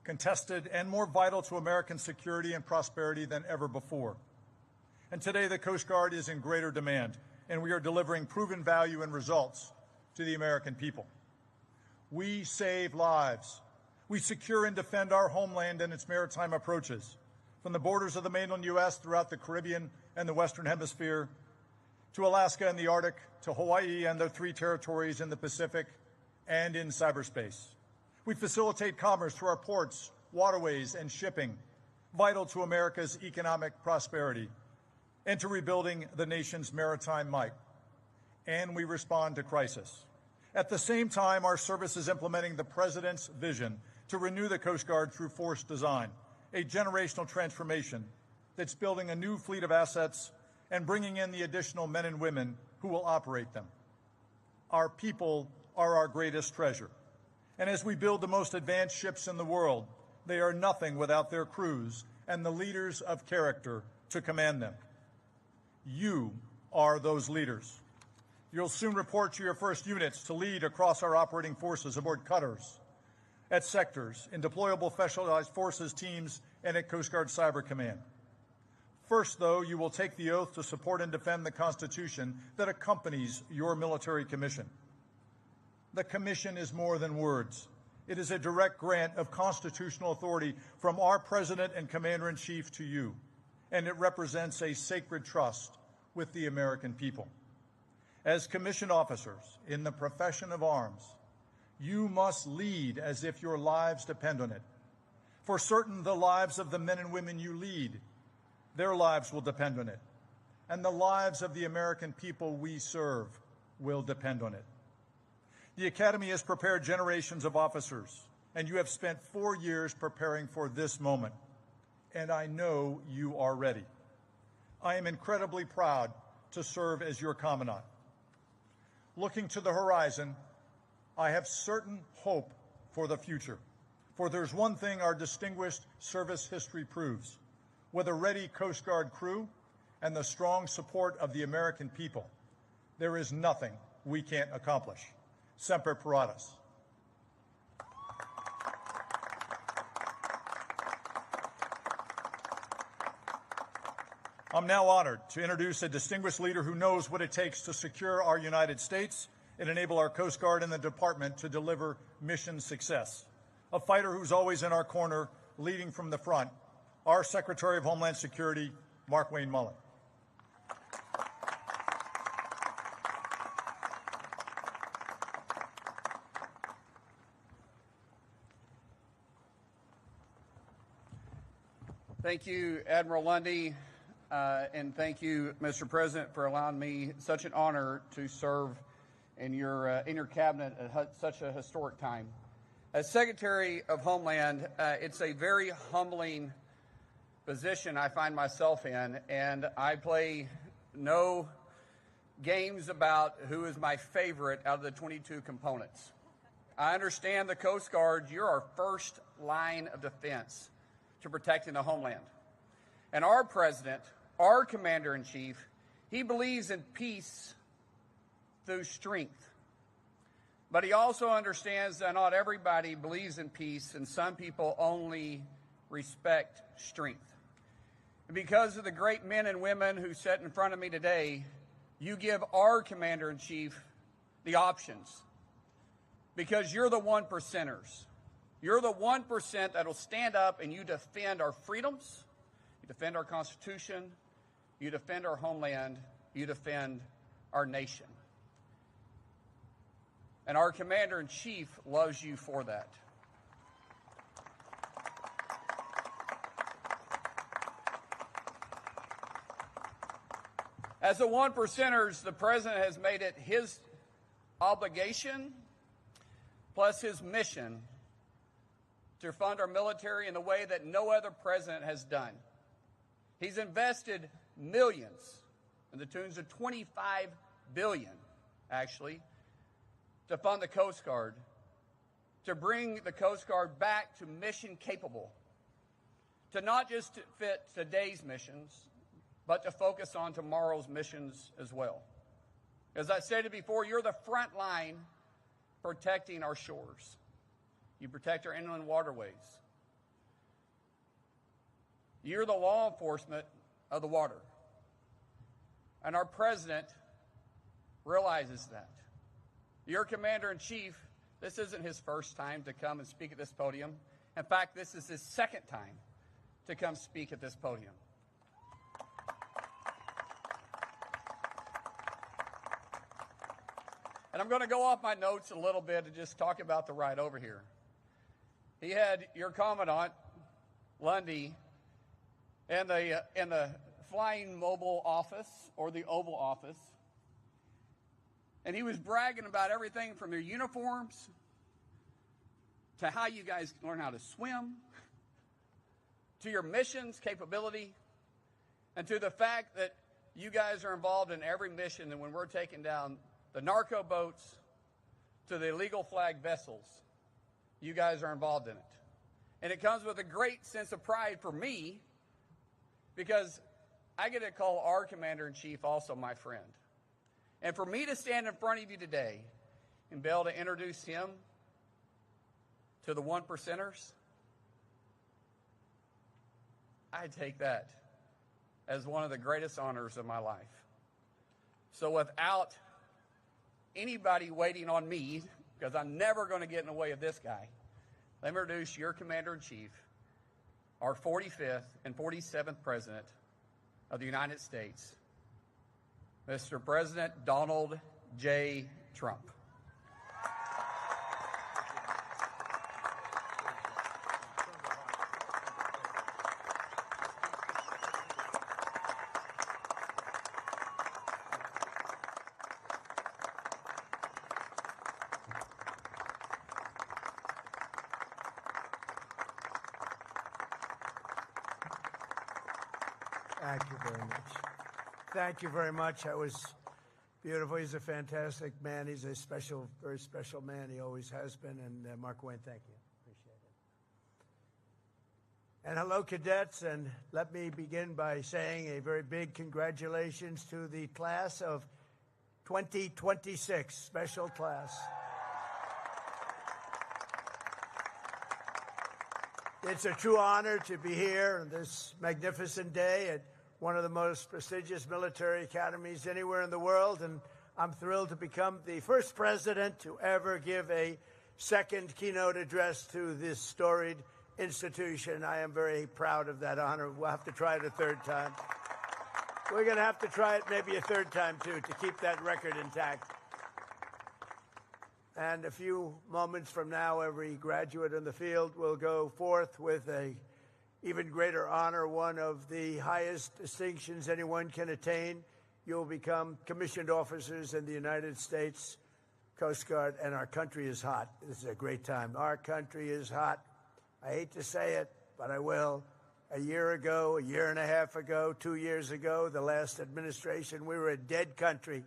contested, and more vital to American security and prosperity than ever before. And today, the Coast Guard is in greater demand, and we are delivering proven value and results to the American people. We save lives. We secure and defend our homeland and its maritime approaches, from the borders of the mainland U.S. throughout the Caribbean and the Western Hemisphere, to Alaska and the Arctic, to Hawaii and the 3 territories in the Pacific and in cyberspace. We facilitate commerce through our ports, waterways, and shipping, vital to America's economic prosperity and to rebuilding the nation's maritime might. And we respond to crisis. At the same time, our service is implementing the President's vision to renew the Coast Guard through force design, a generational transformation that's building a new fleet of assets and bringing in the additional men and women who will operate them. Our people are our greatest treasure. And as we build the most advanced ships in the world, they are nothing without their crews and the leaders of character to command them. You are those leaders. You'll soon report to your first units to lead across our operating forces aboard cutters, at sectors, in deployable specialized forces teams, and at Coast Guard Cyber Command. First, though, you will take the oath to support and defend the Constitution that accompanies your military commission. The commission is more than words. It is a direct grant of constitutional authority from our President and Commander-in-Chief to you, and it represents a sacred trust with the American people. As commissioned officers in the profession of arms, you must lead as if your lives depend on it. For certain, the lives of the men and women you lead, their lives will depend on it, and the lives of the American people we serve will depend on it. The Academy has prepared generations of officers, and you have spent 4 years preparing for this moment, and I know you are ready. I am incredibly proud to serve as your commandant. Looking to the horizon, I have certain hope for the future. For there's one thing our distinguished service history proves. With a ready Coast Guard crew and the strong support of the American people, there is nothing we can't accomplish. Semper Paratus. I'm now honored to introduce a distinguished leader who knows what it takes to secure our United States and enable our Coast Guard and the Department to deliver mission success. A fighter who's always in our corner, leading from the front, our Secretary of Homeland Security, Mark Wayne Mullen. Thank you, Admiral Lundy, and thank you, Mr. President, for allowing me such an honor to serve in your cabinet at such a historic time. As Secretary of Homeland, it's a very humbling position I find myself in, and I play no games about who is my favorite out of the 22 components. I understand the Coast Guard, you're our first line of defense to protecting the homeland. And our President, our Commander-in-Chief, he believes in peace through strength. But he also understands that not everybody believes in peace, and some people only respect strength. And because of the great men and women who sit in front of me today, you give our Commander-in-Chief the options. Because you're the 1%ers. You're the 1% that will stand up and you defend our freedoms, you defend our Constitution, you defend our homeland, you defend our nation. And our Commander-in-Chief loves you for that. As the 1%ers, the President has made it his obligation, plus his mission, to fund our military in the way that no other president has done. He's invested millions, in the tunes of $25 billion, actually, to fund the Coast Guard, to bring the Coast Guard back to mission capable, to not just fit today's missions, but to focus on tomorrow's missions as well. As I stated before, you're the front line protecting our shores. You protect our inland waterways. You're the law enforcement of the water. And our president realizes that. Your commander-in-chief, this isn't his first time to come and speak at this podium. In fact, this is his second time to come speak at this podium. And I'm going to go off my notes a little bit and just talk about the ride over here. He had your Commandant, Lundy, in the Flying Mobile Office, or the Oval Office, and he was bragging about everything from your uniforms to how you guys learn how to swim, to your missions capability, and to the fact that you guys are involved in every mission, and when we're taking down the narco boats to the illegal flag vessels, you guys are involved in it. And it comes with a great sense of pride for me, because I get to call our commander-in-chief also my friend. And for me to stand in front of you today and be able to introduce him to the one percenters, I take that as one of the greatest honors of my life. So without anybody waiting on me, because I'm never going to get in the way of this guy, let me introduce your commander-in-chief, our 45th and 47th President of the United States, Mr. President Donald J. Trump. Thank you very much. Thank you very much. That was beautiful. He's a fantastic man. He's a special, very special man. He always has been. And Mark Wayne, thank you. Appreciate it. And hello, cadets. And let me begin by saying a very big congratulations to the class of 2026, special class. It's a true honor to be here on this magnificent day at one of the most prestigious military academies anywhere in the world, and I'm thrilled to become the first president to ever give a second keynote address to this storied institution. I am very proud of that honor. We'll have to try it a third time. We're going to have to try it maybe a third time, too, to keep that record intact. And a few moments from now, every graduate in the field will go forth with a even greater honor, one of the highest distinctions anyone can attain. You'll become commissioned officers in the United States Coast Guard, and our country is hot. This is a great time. Our country is hot. I hate to say it, but I will. A year ago, a year and a half ago, 2 years ago, the last administration, we were a dead country.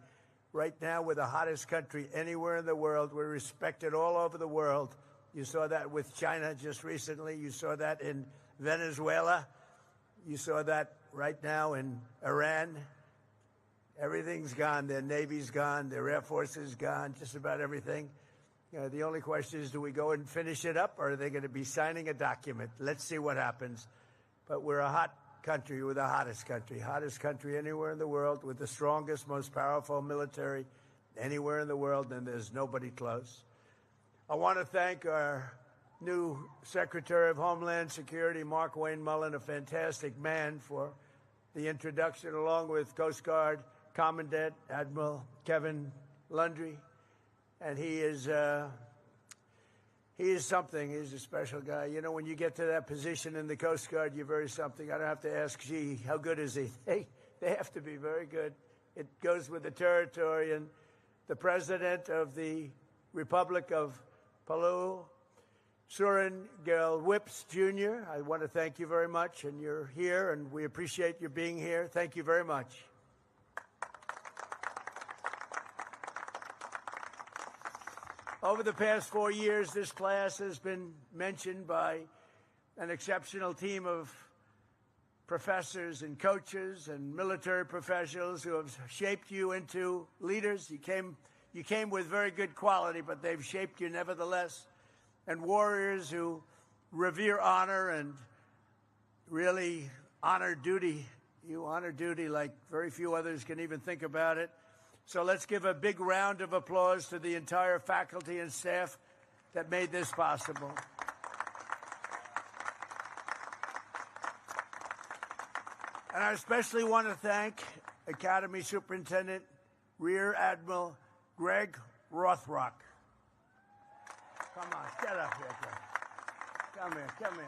Right now, we're the hottest country anywhere in the world. We're respected all over the world. You saw that with China just recently. You saw that in Venezuela. You saw that right now in Iran. Everything's gone. Their Navy's gone. Their Air Force is gone. Just about everything. The only question is, do we go and finish it up, or are they going to be signing a document? Let's see what happens. But we're a hot country. We're the hottest country anywhere in the world, with the strongest, most powerful military anywhere in the world, and there's nobody close. I want to thank our new Secretary of Homeland Security, Mark Wayne Mullen, a fantastic man, for the introduction, along with Coast Guard Commandant Admiral Kevin Lundry. And he is something. He's a special guy. You know, when you get to that position in the Coast Guard, you're very something. I don't have to ask, gee, how good is he? They have to be very good. It goes with the territory. And the President of the Republic of Palau, Surin Gil Whips, Jr., I want to thank you very much. And you're here, and we appreciate you being here. Thank you very much. Over the past 4 years, this class has been mentioned by an exceptional team of professors and coaches and military professionals who have shaped you into leaders. You came with very good quality, but they've shaped you nevertheless. And warriors who revere honor and really honor duty. You honor duty like very few others can even think about it. So let's give a big round of applause to the entire faculty and staff that made this possible. And I especially want to thank Academy Superintendent Rear Admiral Greg Rothrock. Come on, get up here, Greg. Come here, come here.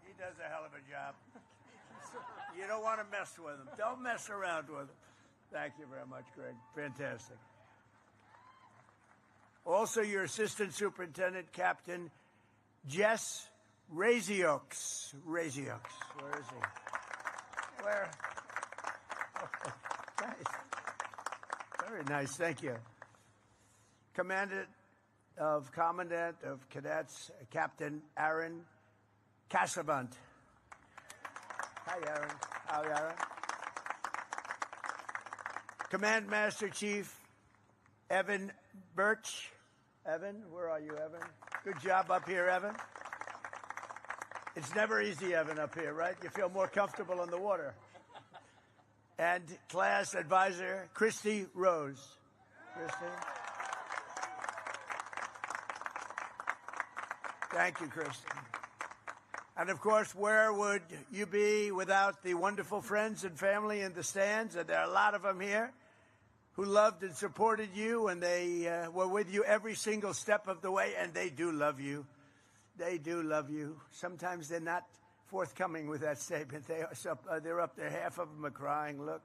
He does a hell of a job. You don't want to mess with him. Don't mess around with him. Thank you very much, Greg. Fantastic. Also, your Assistant Superintendent, Captain Jess Razioux. Where is he? Where? Oh, nice. Very nice. Thank you. Commandant of Cadets, Captain Aaron Cassavant. Hi, Aaron. How are you, Aaron? Command Master Chief Evan Birch. Evan, where are you, Evan? Good job up here, Evan. It's never easy, Evan, up here, right? You feel more comfortable in the water. And class advisor Christy Rose. Christy. Thank you, Christy. And of course, where would you be without the wonderful friends and family in the stands? And there are a lot of them here who loved and supported you, and they were with you every single step of the way, and they do love you. They do love you. Sometimes they're not forthcoming with that statement. They're up there. Half of them are crying. Look,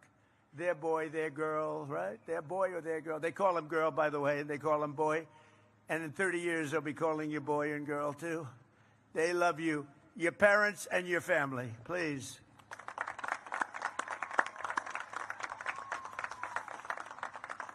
their boy, their girl, right? Their boy or their girl. They call him girl, by the way, and they call him boy. And in 30 years, they'll be calling you boy and girl, too. They love you. Your parents and your family, please.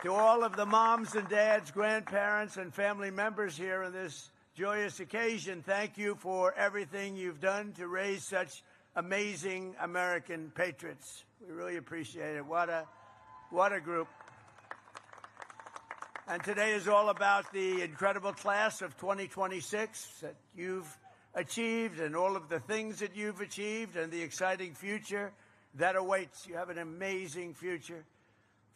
To all of the moms and dads, grandparents, and family members here on this joyous occasion, thank you for everything you've done to raise such amazing American patriots. We really appreciate it. What a group. And today is all about the incredible class of 2026 that you've achieved and all of the things that you've achieved and the exciting future that awaits. You have an amazing future.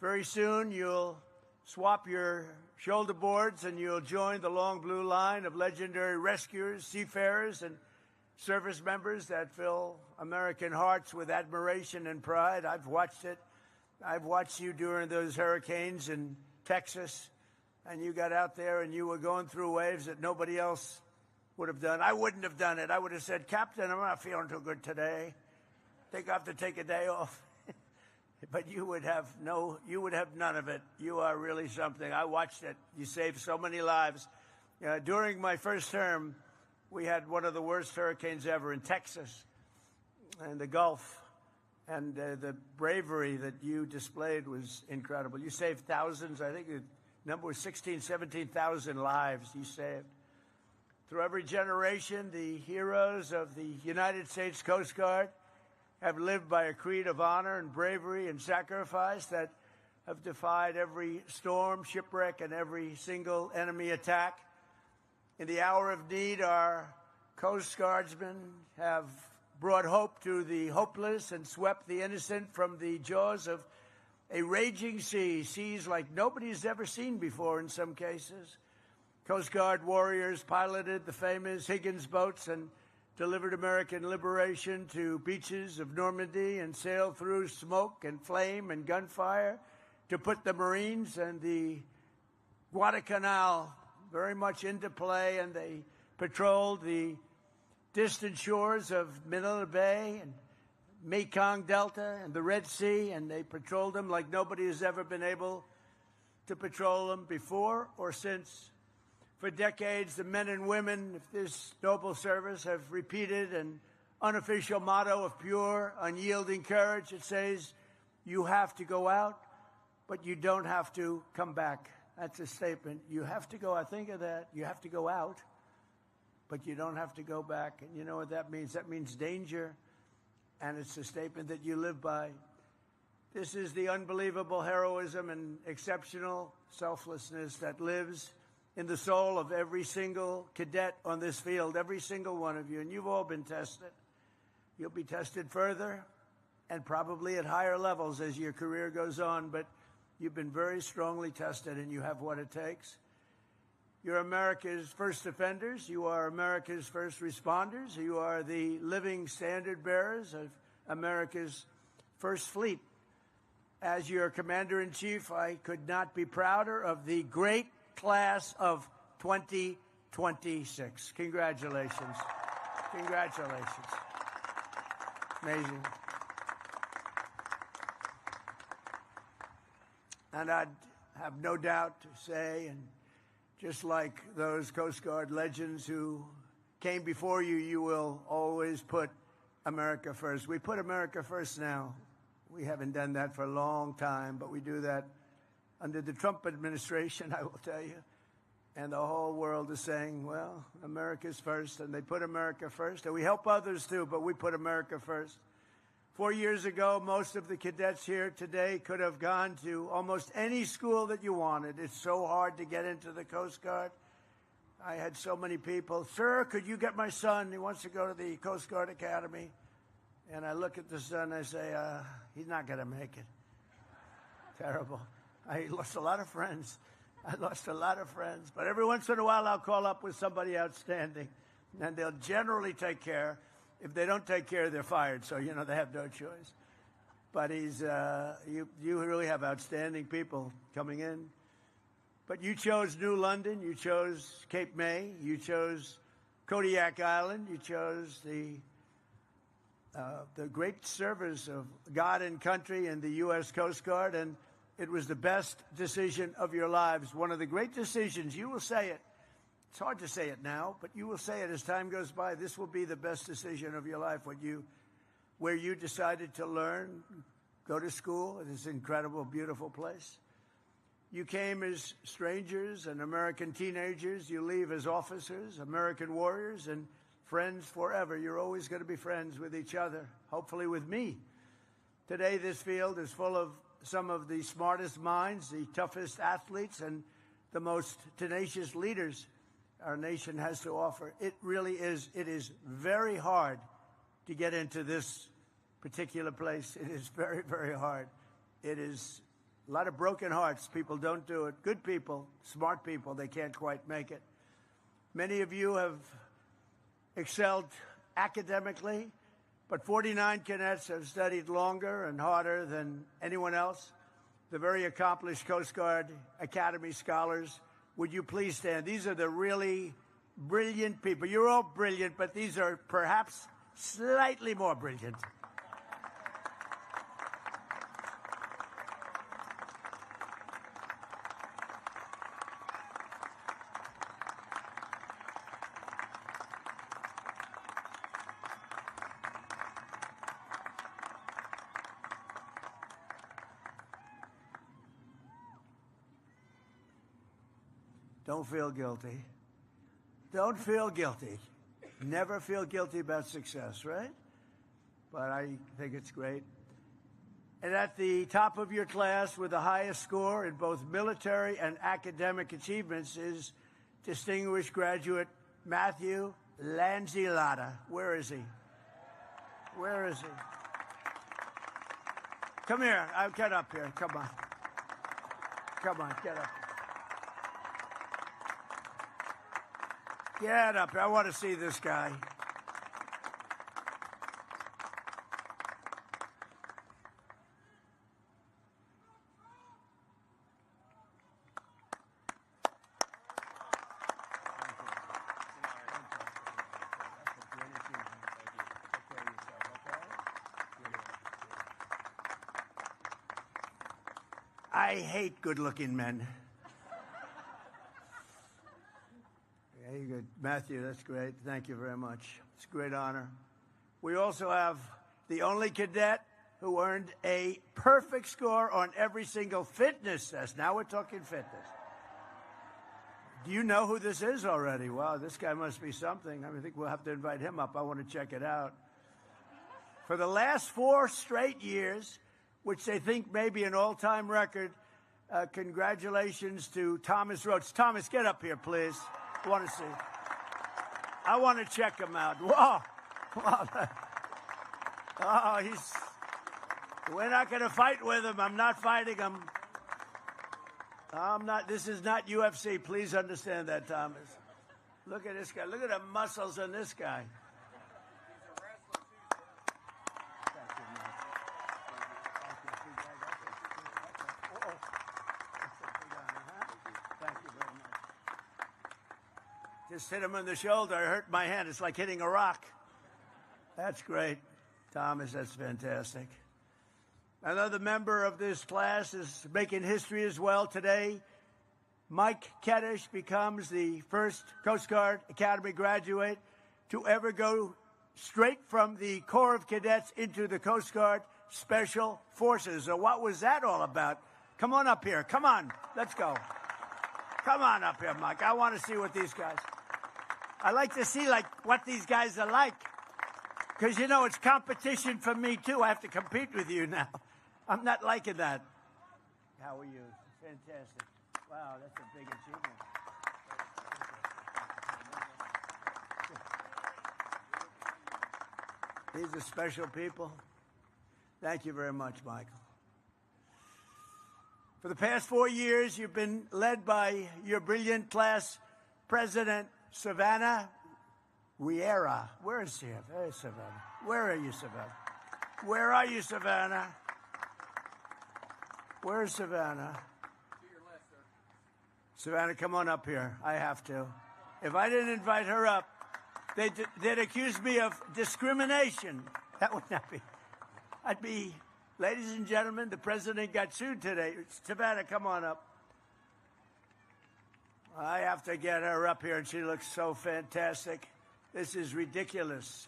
Very soon you'll swap your shoulder boards and you'll join the long blue line of legendary rescuers, seafarers, and service members that fill American hearts with admiration and pride. I've watched it. I've watched you during those hurricanes in Texas, and you got out there and you were going through waves that nobody else would have done. I wouldn't have done it. I would have said, Captain, I'm not feeling too good today. I think I have to take a day off. But you would have none of it. You are really something. I watched it. You saved so many lives. During my first term, we had one of the worst hurricanes ever in Texas and the Gulf. And the bravery that you displayed was incredible. You saved thousands. I think the number was 17,000 lives you saved. Through every generation, the heroes of the United States Coast Guard have lived by a creed of honor and bravery and sacrifice that have defied every storm, shipwreck, and every single enemy attack. In the hour of need, our Coast Guardsmen have brought hope to the hopeless and swept the innocent from the jaws of a raging sea, seas like nobody's ever seen before in some cases. Coast Guard warriors piloted the famous Higgins boats and delivered American liberation to beaches of Normandy and sailed through smoke and flame and gunfire to put the Marines and the Guadalcanal very much into play, and they patrolled the distant shores of Manila Bay and Mekong Delta and the Red Sea, and they patrolled them like nobody has ever been able to patrol them before or since. For decades, the men and women of this noble service have repeated an unofficial motto of pure, unyielding courage. It says, you have to go out but you don't have to come back. That's a statement. You have to go, I think of that, you have to go out, but you don't have to go back. And you know what that means? That means danger, and it's a statement that you live by. This is the unbelievable heroism and exceptional selflessness that lives in the soul of every single cadet on this field, every single one of you. And you've all been tested. You'll be tested further and probably at higher levels as your career goes on, but you've been very strongly tested, and you have what it takes. You're America's first defenders. You are America's first responders. You are the living standard bearers of America's first fleet. As your commander-in-chief, I could not be prouder of the great class of 2026. Congratulations. Congratulations. Amazing. And I'd have no doubt to say, and just like those Coast Guard legends who came before you, you will always put America first. We put America first now. We haven't done that for a long time, but we do that under the Trump administration, I will tell you. And the whole world is saying, well, America's first, and they put America first. And we help others too, but we put America first. 4 years ago, most of the cadets here today could have gone to almost any school that you wanted. It's so hard to get into the Coast Guard. I had so many people, sir, could you get my son? He wants to go to the Coast Guard Academy. And I look at the son, I say, he's not going to make it. Terrible. I lost a lot of friends. But every once in a while, I'll call up with somebody outstanding, and they'll generally take care. If they don't take care, they're fired. So, you know, they have no choice. But you really have outstanding people coming in. But you chose New London. You chose Cape May. You chose Kodiak Island. You chose the great service of God and country in the U.S. Coast Guard. And it was the best decision of your lives. One of the great decisions. You will say it. It's hard to say it now, but you will say it as time goes by. This will be the best decision of your life, where you decided to learn, go to school in this incredible, beautiful place. You came as strangers and American teenagers. You leave as officers, American warriors, and friends forever. You're always going to be friends with each other, hopefully with me. Today, this field is full of some of the smartest minds, the toughest athletes, and the most tenacious leaders our nation has to offer. It really is. It is very hard to get into this particular place. It is very, very hard. It is a lot of broken hearts. People don't do it. Good people, smart people, they can't quite make it. Many of you have excelled academically, but 49 cadets have studied longer and harder than anyone else. The very accomplished Coast Guard Academy scholars. Would you please stand? These are the really brilliant people. You're all brilliant, but these are perhaps slightly more brilliant. Don't feel guilty. Don't feel guilty. Never feel guilty about success, right? But I think it's great. And at the top of your class with the highest score in both military and academic achievements is distinguished graduate Matthew Lanzillotta. Where is he? Where is he? Come here. Get up here. Come on. Come on, get up. Get up. I want to see this guy. I hate good-looking men. Very good. Matthew, that's great. Thank you very much. It's a great honor. We also have the only cadet who earned a perfect score on every single fitness test. Now we're talking fitness. Do you know who this is already? Wow, this guy must be something. I think we'll have to invite him up. I want to check it out. For the last 4 straight years, which they think may be an all-time record, congratulations to Thomas Rhodes. Thomas, get up here, please. I want to see. I want to check him out. Whoa. Oh, we're not going to fight with him. I'm not fighting him. I'm not. This is not UFC. Please understand that, Thomas. Look at this guy. Look at the muscles on this guy. Just hit him on the shoulder. I hurt my hand. It's like hitting a rock. That's great. Thomas, that's fantastic. Another member of this class is making history as well today. Mike Keddish becomes the first Coast Guard Academy graduate to ever go straight from the Corps of Cadets into the Coast Guard Special Forces. So what was that all about? Come on up here. Come on. Let's go. Come on up here, Mike. I want to see what these guys... I like to see, what these guys are like. Because, it's competition for me, too. I have to compete with you now. I'm not liking that. How are you? Fantastic. Wow, that's a big achievement. These are special people. Thank you very much, Michael. For the past 4 years, you've been led by your brilliant class president, Savannah Riera. Where is she? There's Savannah. Where are you, Savannah? Where are you, Savannah? Where's Savannah? Savannah, come on up here. I have to. If I didn't invite her up, they'd accuse me of discrimination. That would not be. I'd be, ladies and gentlemen, the president got sued today. Savannah, come on up. I have to get her up here, and she looks so fantastic. This is ridiculous.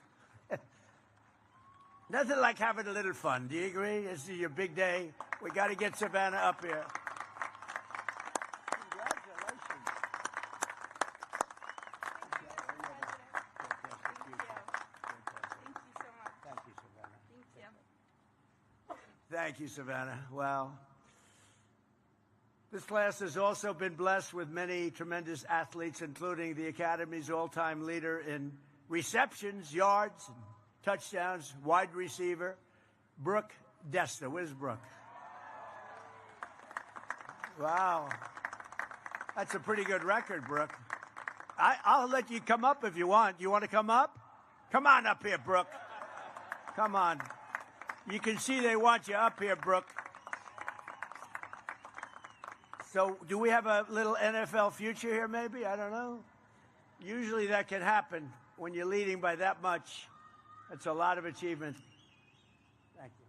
Nothing like having a little fun. Do you agree? This is your big day. We got to get Savannah up here. Congratulations. Thank you, Savannah. Well, this class has also been blessed with many tremendous athletes, including the Academy's all-time leader in receptions, yards, and touchdowns, wide receiver, Brooke Desta. Where's Brooke? Wow. That's a pretty good record, Brooke. I'll let you come up if you want. You want to come up? Come on up here, Brooke. Come on. You can see they want you up here, Brooke. So do we have a little NFL future here, maybe? I don't know. Usually that can happen when you're leading by that much. That's a lot of achievement. Thank you.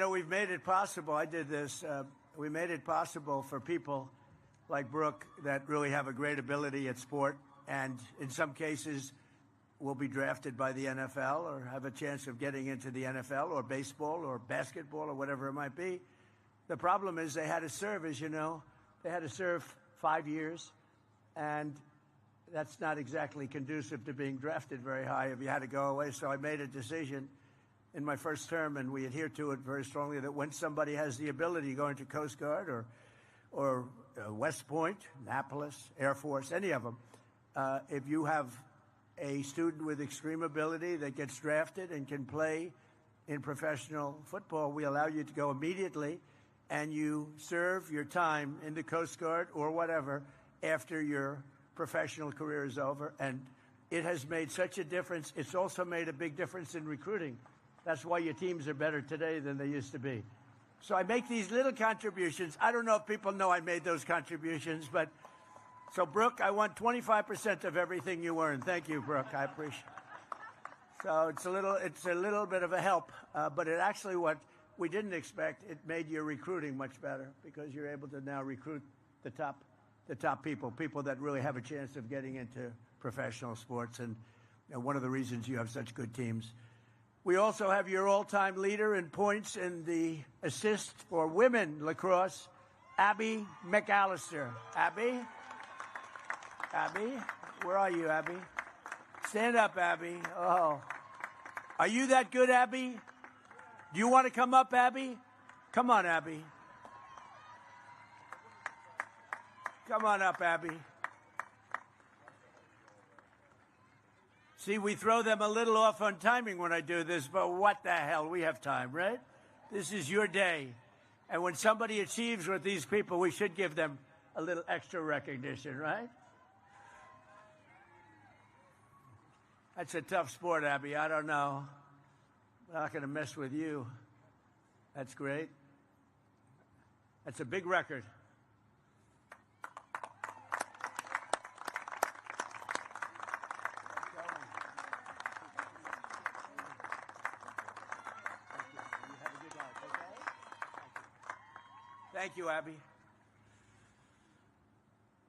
We've made it possible. I did this. We made it possible for people like Brooke that really have a great ability at sport, and in some cases will be drafted by the NFL or have a chance of getting into the NFL or baseball or basketball or whatever it might be. The problem is they had to serve, as you know. They had to serve 5 years, and that's not exactly conducive to being drafted very high if you had to go away. So I made a decision in my first term, and we adhere to it very strongly, that when somebody has the ability to go into Coast Guard or West Point, Annapolis, Air Force, any of them, if you have a student with extreme ability that gets drafted and can play in professional football, we allow you to go immediately, and you serve your time in the Coast Guard or whatever after your professional career is over. And it has made such a difference. It's also made a big difference in recruiting. That's why your teams are better today than they used to be. So I make these little contributions. I don't know if people know I made those contributions, but so, Brooke, I want 25% of everything you earn. Thank you, Brooke. I appreciate it. So it's a little bit of a help, but it actually, what we didn't expect, it made your recruiting much better because you're able to now recruit the top people that really have a chance of getting into professional sports, and one of the reasons you have such good teams. We also have your all-time leader in points in the assist for women lacrosse, Abby McAllister. Abby, where are you, Abby? Stand up, Abby. Oh, are you that good, Abby? Do you want to come up, Abby? Come on, Abby. Come on up, Abby. See, we throw them a little off on timing when I do this, but what the hell? We have time, right? This is your day. And when somebody achieves with these people, we should give them a little extra recognition, right? That's a tough sport, Abby. I don't know. I'm not going to mess with you. That's great. That's a big record. Thank you, Abby.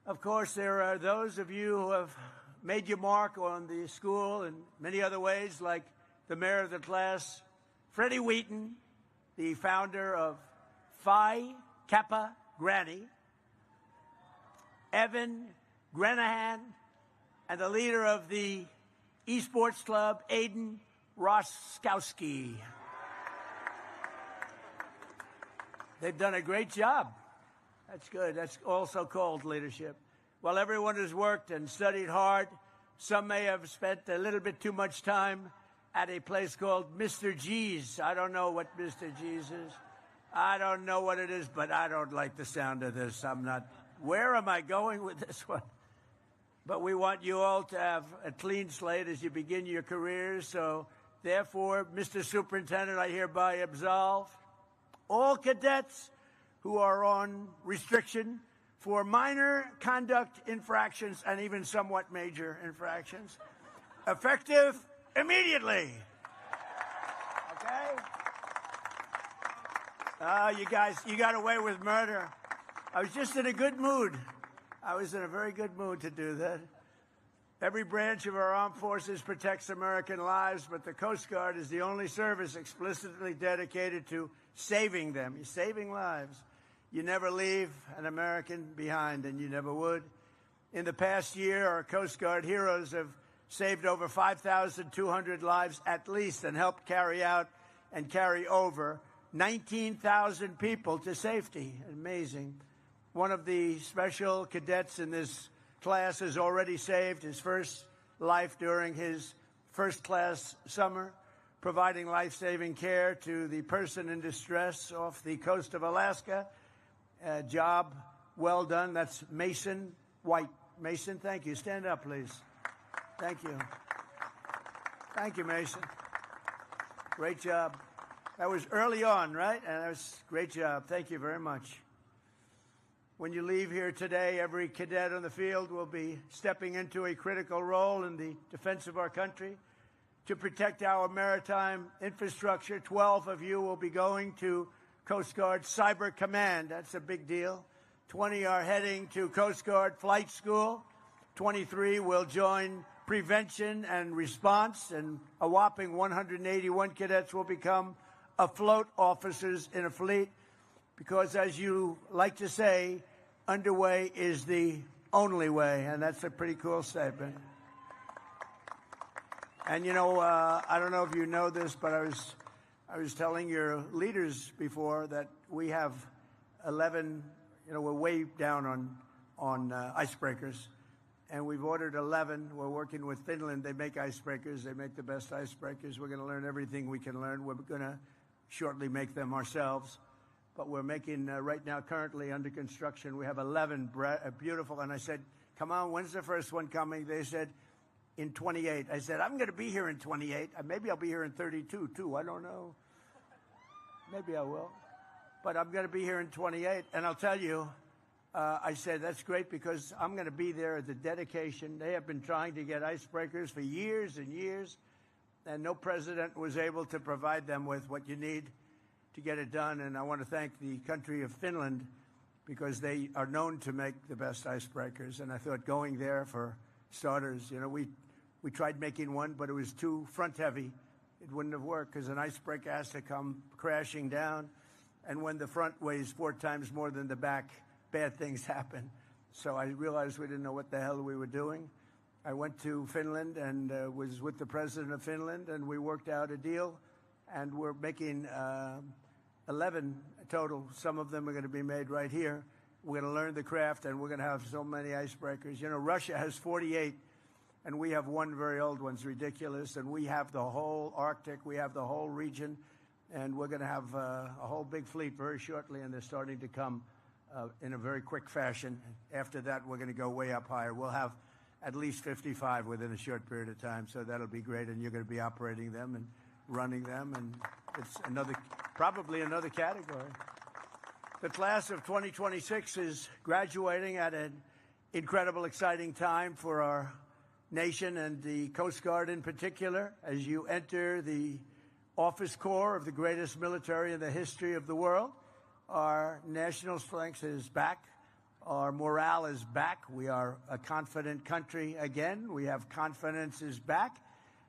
Of course, there are those of you who have made your mark on the school in many other ways, like the mayor of the class, Freddie Wheaton, the founder of Phi Kappa Granny, Evan Grenahan, and the leader of the esports club, Aiden Roskowski. They've done a great job. That's good. That's also called leadership. While everyone has worked and studied hard, some may have spent a little bit too much time at a place called Mr. G's. I don't know what Mr. G's is. I don't know what it is, but I don't like the sound of this. I'm not. Where am I going with this one? But we want you all to have a clean slate as you begin your careers. So, therefore, Mr. Superintendent, I hereby absolve all cadets who are on restriction for minor conduct infractions and even somewhat major infractions, effective immediately. Okay? You guys, you got away with murder. I was just in a good mood. I was in a very good mood to do that. Every branch of our armed forces protects American lives, but the Coast Guard is the only service explicitly dedicated to saving them. You're saving lives. You never leave an American behind, and you never would. In the past year, our Coast Guard heroes have saved over 5,200 lives at least and helped carry out and carry over 19,000 people to safety. Amazing. One of the special cadets in this class has already saved his first life during his first-class summer, providing life-saving care to the person in distress off the coast of Alaska. Job well done. That's Mason White. Mason, thank you. Stand up, please. Thank you. Thank you, Mason. Great job. That was early on, right? And that was a great job. Thank you very much. When you leave here today, every cadet on the field will be stepping into a critical role in the defense of our country. To protect our maritime infrastructure, 12 of you will be going to Coast Guard Cyber Command. That's a big deal. 20 are heading to Coast Guard Flight School. 23 will join Prevention and Response, and a whopping 181 cadets will become afloat officers in a fleet, because, as you like to say, underway is the only way, and that's a pretty cool statement. And, you know, I don't know if you know this, but I was telling your leaders before that we have 11, you know, we're way down on icebreakers, and we've ordered 11. We're working with Finland. They make icebreakers. They make the best icebreakers. We're going to learn everything we can learn. We're going to shortly make them ourselves. But we're making, right now, currently under construction, we have 11 beautiful. And I said, come on, when's the first one coming? They said, in 28. I said, I'm going to be here in 28. Maybe I'll be here in 32, too. I don't know. Maybe I will. But I'm going to be here in 28. And I'll tell you, I said, that's great, because I'm going to be there at the dedication. They have been trying to get icebreakers for years and years. and no president was able to provide them with what you need to get it done. And I want to thank the country of Finland, because they are known to make the best icebreakers. And I thought going there, for starters, you know, we tried making one, but it was too front heavy. It wouldn't have worked, because an icebreaker has to come crashing down. And when the front weighs 4 times more than the back, bad things happen. So I realized we didn't know what the hell we were doing. I went to Finland and was with the president of Finland, and we worked out a deal. And we're making 11 total. Some of them are going to be made right here. We're going to learn the craft, and we're going to have so many icebreakers. You know, Russia has 48, and we have one very old one. It's ridiculous. And we have the whole Arctic. We have the whole region. And we're going to have a whole big fleet very shortly, and they're starting to come in a very quick fashion. After that, we're going to go way up higher. We'll have at least 55 within a short period of time, so that'll be great. And you're going to be operating them and running them, and it's probably another category. The class of 2026 is graduating at an incredible, exciting time for our nation and the Coast Guard in particular. As you enter the office corps of the greatest military in the history of the world, our national strength is back. Our morale is back. We are a confident country again. We have confidence is back.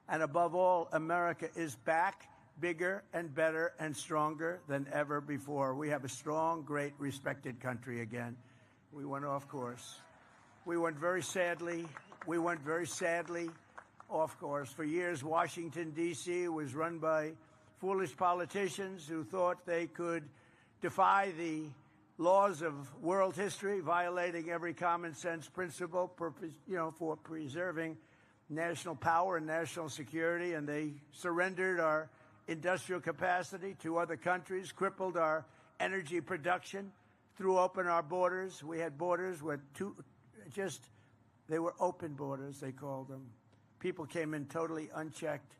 And above all, America is back, bigger and better and stronger than ever before. We have a strong, great, respected country again. We went off course. We went very sadly off course. For years, Washington, D.C. was run by foolish politicians who thought they could defy the laws of world history, violating every common sense principle, for preserving national power and national security. And they surrendered our industrial capacity to other countries, crippled our energy production, threw open our borders. We had borders with they were open borders, they called them. People came in totally unchecked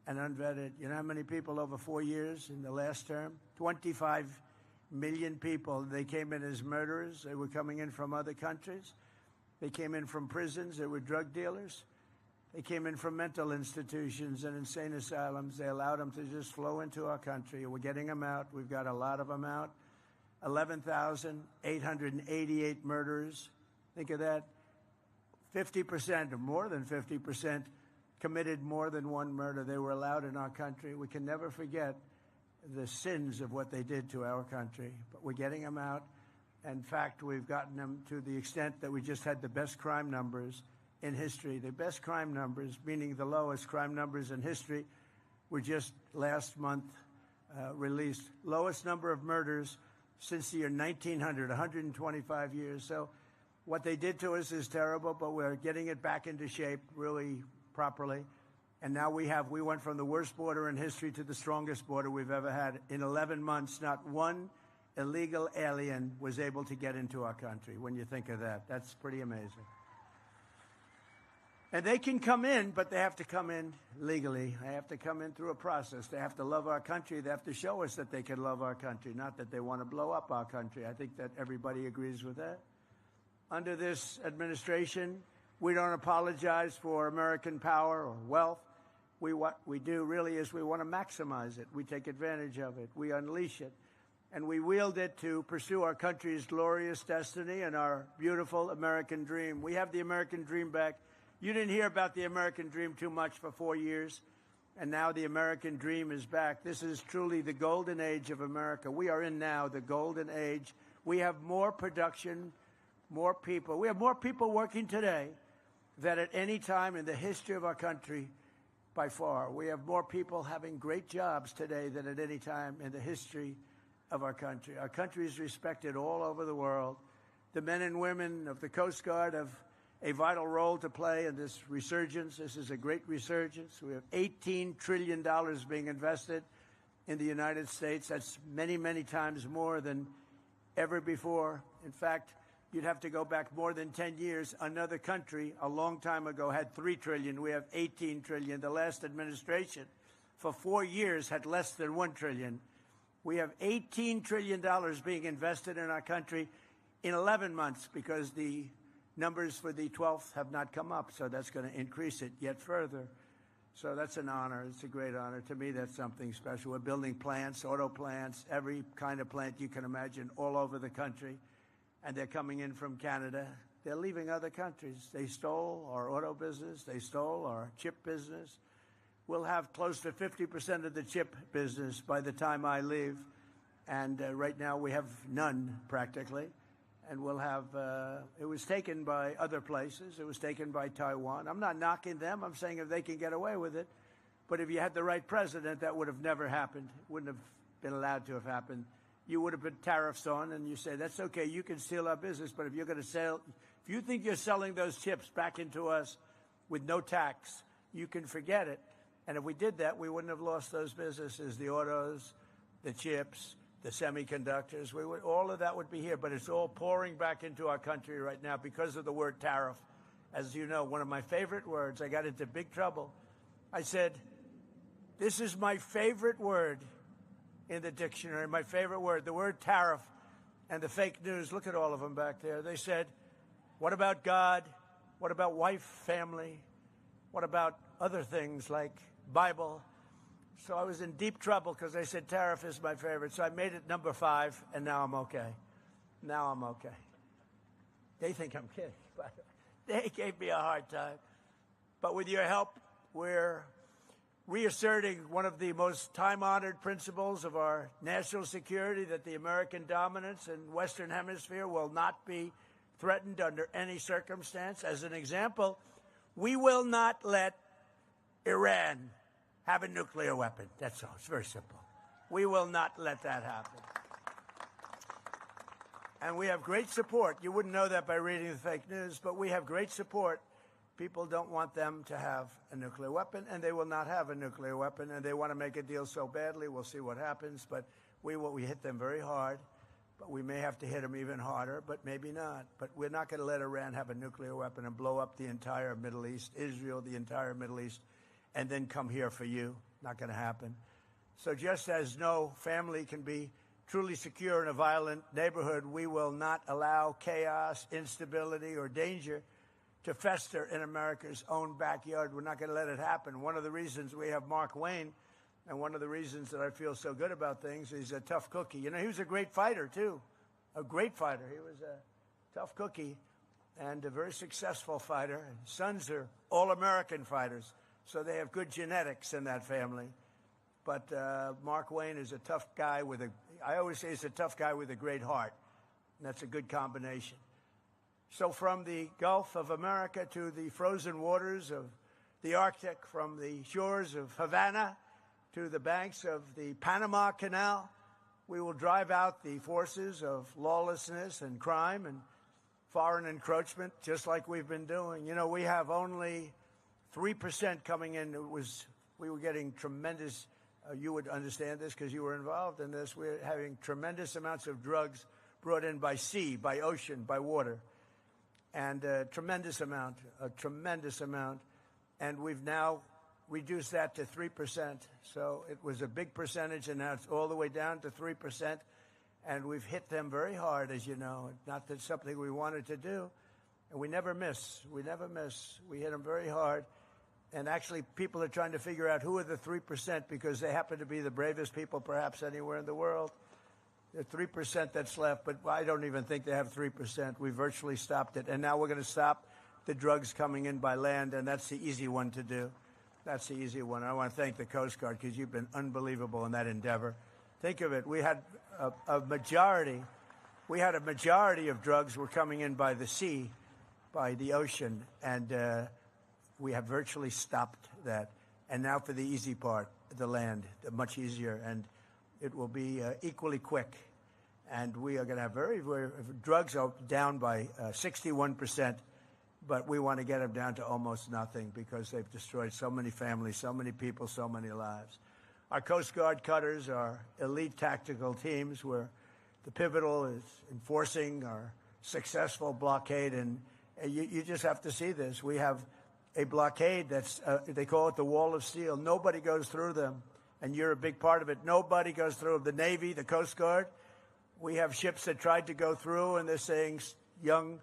and unvetted. You know how many people over 4 years in the last term? 25 million people. They came in as murderers. They were coming in from other countries. They came in from prisons. They were drug dealers. They came in from mental institutions and insane asylums. They allowed them to just flow into our country. We're getting them out. We've got a lot of them out. 11,888 murderers. Think of that. 50% or more than 50% committed more than one murder. They were allowed in our country. We can never forget the sins of what they did to our country. But we're getting them out. In fact, we've gotten them to the extent that we just had the best crime numbers in history. The best crime numbers, meaning the lowest crime numbers in history, were just last month released. Lowest number of murders since the year 1900, 125 years. So what they did to us is terrible, but we're getting it back into shape really properly. And now we went from the worst border in history to the strongest border we've ever had. In 11 months, not one illegal alien was able to get into our country. When you think of that, that's pretty amazing. And they can come in, but they have to come in legally. They have to come in through a process. They have to love our country. They have to show us that they can love our country, not that they want to blow up our country. I think that everybody agrees with that. Under this administration, we don't apologize for American power or wealth. What we do really is we want to maximize it. We take advantage of it. We unleash it. And we wield it to pursue our country's glorious destiny and our beautiful American dream. We have the American dream back. You didn't hear about the American dream too much for 4 years, and now the American dream is back. This is truly the golden age of America. We are in now the golden age. We have more production, more people. We have more people working today than at any time in the history of our country by far. We have more people having great jobs today than at any time in the history of our country. Our country is respected all over the world. The men and women of the Coast Guard have a vital role to play in this resurgence. This is a great resurgence. We have $18 trillion being invested in the United States. That's many, many times more than ever before. In fact, you'd have to go back more than 10 years. Another country a long time ago had $3 trillion. We have $18 trillion. The last administration for 4 years had less than $1 trillion. We have $18 trillion being invested in our country in 11 months because the numbers for the 12th have not come up, so that's going to increase it yet further. So that's an honor. It's a great honor. To me, that's something special. We're building plants, auto plants, every kind of plant you can imagine all over the country. And they're coming in from Canada. They're leaving other countries. They stole our auto business. They stole our chip business. We'll have close to 50% of the chip business by the time I leave. And right now we have none, practically. And we'll have, it was taken by other places. It was taken by Taiwan. I'm not knocking them. I'm saying if they can get away with it. But if you had the right president, that would have never happened. Wouldn't have been allowed to have happened. You would have put tariffs on, and you say, that's okay, you can steal our business, but if you're going to sell, if you think you're selling those chips back into us with no tax, you can forget it. And if we did that, we wouldn't have lost those businesses, the autos, the chips, the semiconductors. All of that would be here, but it's all pouring back into our country right now because of the word tariff. As you know, one of my favorite words, I got into big trouble. I said, this is my favorite word in the dictionary, my favorite word, the word tariff. And the fake news, look at all of them back there. They said, what about God? What about wife, family? What about other things like Bible? So I was in deep trouble because they said tariff is my favorite. So I made it number 5, and now I'm okay. Now I'm okay. They think I'm kidding, but they gave me a hard time. But with your help, we're reasserting one of the most time-honored principles of our national security, that the American dominance in Western Hemisphere will not be threatened under any circumstance. As an example, we will not let Iran have a nuclear weapon. That's all. It's very simple. We will not let that happen. And we have great support. You wouldn't know that by reading the fake news, but we have great support. People don't want them to have a nuclear weapon, and they will not have a nuclear weapon, and they want to make a deal so badly. We'll see what happens, but we hit them very hard, but we may have to hit them even harder, but maybe not. But we're not going to let Iran have a nuclear weapon and blow up the entire Middle East, Israel, the entire Middle East, and then come here for you. Not going to happen. So just as no family can be truly secure in a violent neighborhood, we will not allow chaos, instability, or danger to fester in America's own backyard. We're not going to let it happen. One of the reasons we have Mark Wayne, and one of the reasons that I feel so good about things, he's a tough cookie. You know, he was a great fighter, too. A great fighter. He was a tough cookie and a very successful fighter. And sons are all-American fighters, so they have good genetics in that family. But Mark Wayne is a tough guy I always say he's a tough guy with a great heart. And that's a good combination. So from the Gulf of America to the frozen waters of the Arctic, from the shores of Havana to the banks of the Panama Canal, we will drive out the forces of lawlessness and crime and foreign encroachment, just like we've been doing. You know, we have only 3% coming in. We were getting tremendous, you would understand this because you were involved in this, we're having tremendous amounts of drugs brought in by sea, by ocean, by water. And a tremendous amount. And we've now reduced that to 3%. So it was a big percentage, and now it's all the way down to 3%. And we've hit them very hard, as you know. Not that it's something we wanted to do. And we never miss. We hit them very hard. And actually, people are trying to figure out who are the 3% because they happen to be the bravest people perhaps anywhere in the world. The 3% that's left, but I don't even think they have 3%. We virtually stopped it. And now we're going to stop the drugs coming in by land, and that's the easy one to do. That's the easy one. I want to thank the Coast Guard because you've been unbelievable in that endeavor. Think of it. We had a majority of drugs were coming in by the sea, by the ocean, and we have virtually stopped that. And now for the easy part, the land, much easier, and it will be equally quick. And we are going to have drugs are down by 61%, but we want to get them down to almost nothing because they've destroyed so many families, so many people, so many lives. Our Coast Guard cutters are elite tactical teams where the pivotal is enforcing our successful blockade. And you just have to see this. We have a blockade that's, they call it the wall of steel. Nobody goes through them. And you're a big part of it. Nobody goes through. The Navy, the Coast Guard, we have ships that tried to go through, and they're saying young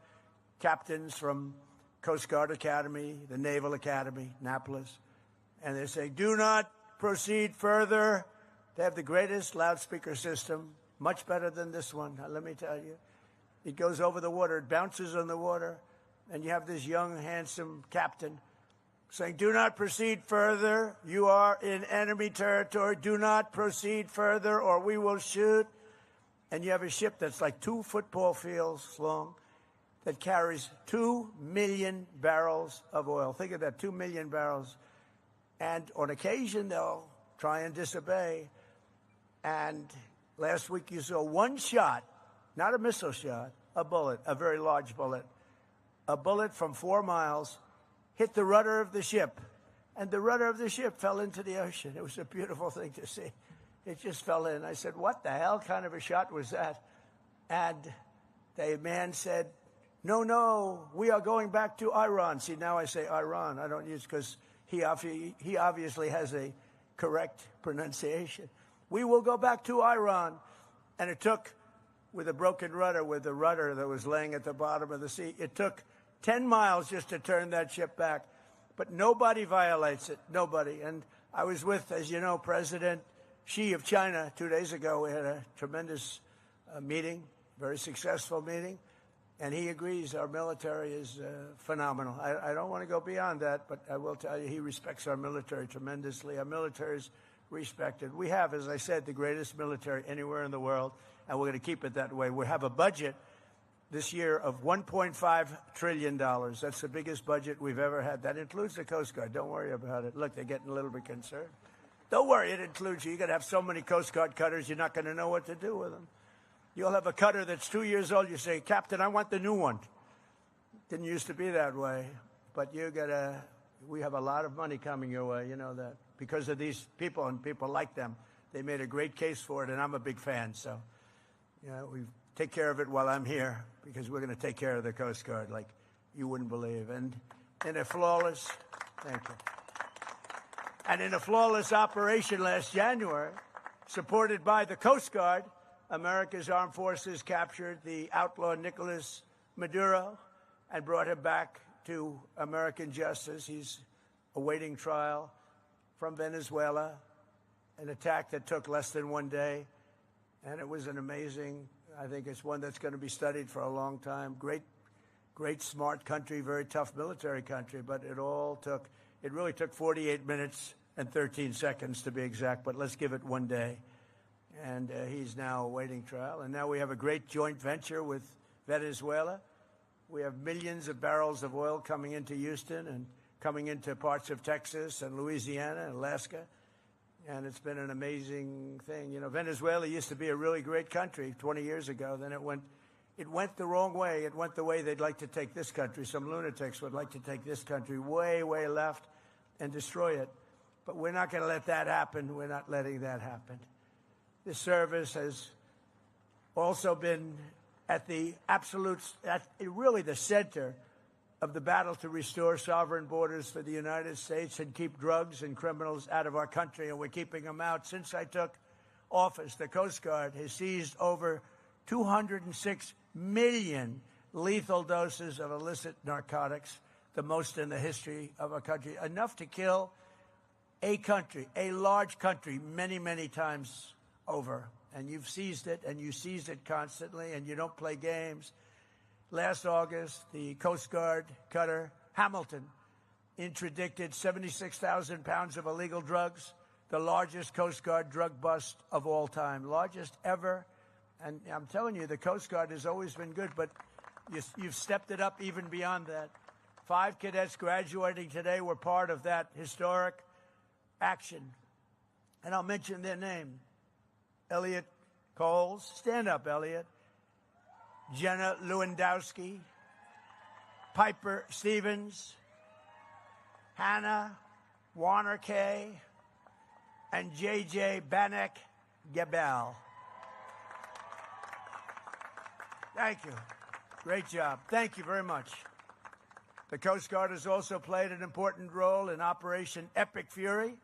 captains from Coast Guard Academy, the Naval Academy, Annapolis, And they're saying, do not proceed further. They have the greatest loudspeaker system, much better than this one, let me tell you. It goes over the water, it bounces on the water, and you have this young, handsome captain saying, do not proceed further. You are in enemy territory. Do not proceed further or we will shoot. And you have a ship that's like 2 football fields long that carries 2 million barrels of oil. Think of that, 2 million barrels. And on occasion, they'll try and disobey. And last week you saw one shot, not a missile shot, a bullet, a very large bullet. A bullet from 4 miles hit the rudder of the ship, and the rudder of the ship fell into the ocean. It was a beautiful thing to see. It just fell in. I said, what the hell kind of a shot was that? And the man said, no, we are going back to Iran. See, now I say Iran. I don't use because he obviously has a correct pronunciation. We will go back to Iran. And it took, with a broken rudder, with the rudder that was laying at the bottom of the sea, it took 10 miles just to turn that ship back. But nobody violates it, nobody. And I was with, as you know, President Xi of China 2 days ago. We had a tremendous meeting, very successful meeting. And he agrees our military is phenomenal. I don't want to go beyond that, but I will tell you he respects our military tremendously. Our military is respected. We have, as I said, the greatest military anywhere in the world, and we're going to keep it that way. We have a budget this year of $1.5 trillion. That's the biggest budget we've ever had. That includes the Coast Guard. Don't worry about it. Look, they're getting a little bit concerned. Don't worry, it includes you. You're going to have so many Coast Guard cutters, you're not going to know what to do with them. You'll have a cutter that's 2 years old. You say, Captain, I want the new one. Didn't used to be that way. But we have a lot of money coming your way, you know that. Because of these people and people like them. They made a great case for it, and I'm a big fan. So, we take care of it while I'm here, because we're going to take care of the Coast Guard like you wouldn't believe. And in a flawless, thank you. And in a flawless operation last January, supported by the Coast Guard, America's armed forces captured the outlaw Nicolas Maduro and brought him back to American justice. He's awaiting trial from Venezuela, an attack that took less than 1 day. And it was an amazing, I think it's one that's going to be studied for a long time. Great, smart country, very tough military country, but it really took 48 minutes and 13 seconds to be exact, but let's give it 1 day. And he's now awaiting trial. And now we have a great joint venture with Venezuela. We have millions of barrels of oil coming into Houston and coming into parts of Texas and Louisiana and Alaska. And it's been an amazing thing. Venezuela used to be a really great country 20 years ago. Then it went the wrong way. It went the way they'd like to take this country. Some lunatics would like to take this country way, way left and destroy it. But we're not going to let that happen. We're not letting that happen. This service has also been at really the center of the battle to restore sovereign borders for the United States and keep drugs and criminals out of our country, and we're keeping them out. Since I took office, the Coast Guard has seized over 206 million lethal doses of illicit narcotics, the most in the history of our country, enough to kill a country, a large country, many, many times over. And you've seized it, and you seize it constantly, and you don't play games. Last August, the Coast Guard cutter Hamilton interdicted 76,000 pounds of illegal drugs, the largest Coast Guard drug bust of all time, largest ever. And I'm telling you, the Coast Guard has always been good, but you've stepped it up even beyond that. 5 cadets graduating today were part of that historic action. And I'll mention their name. Elliot Coles, stand up, Elliot. Jenna Lewandowski, Piper Stevens, Hannah Warner Kay, and J.J. Banek Gebel. Thank you. Great job. Thank you very much. The Coast Guard has also played an important role in Operation Epic Fury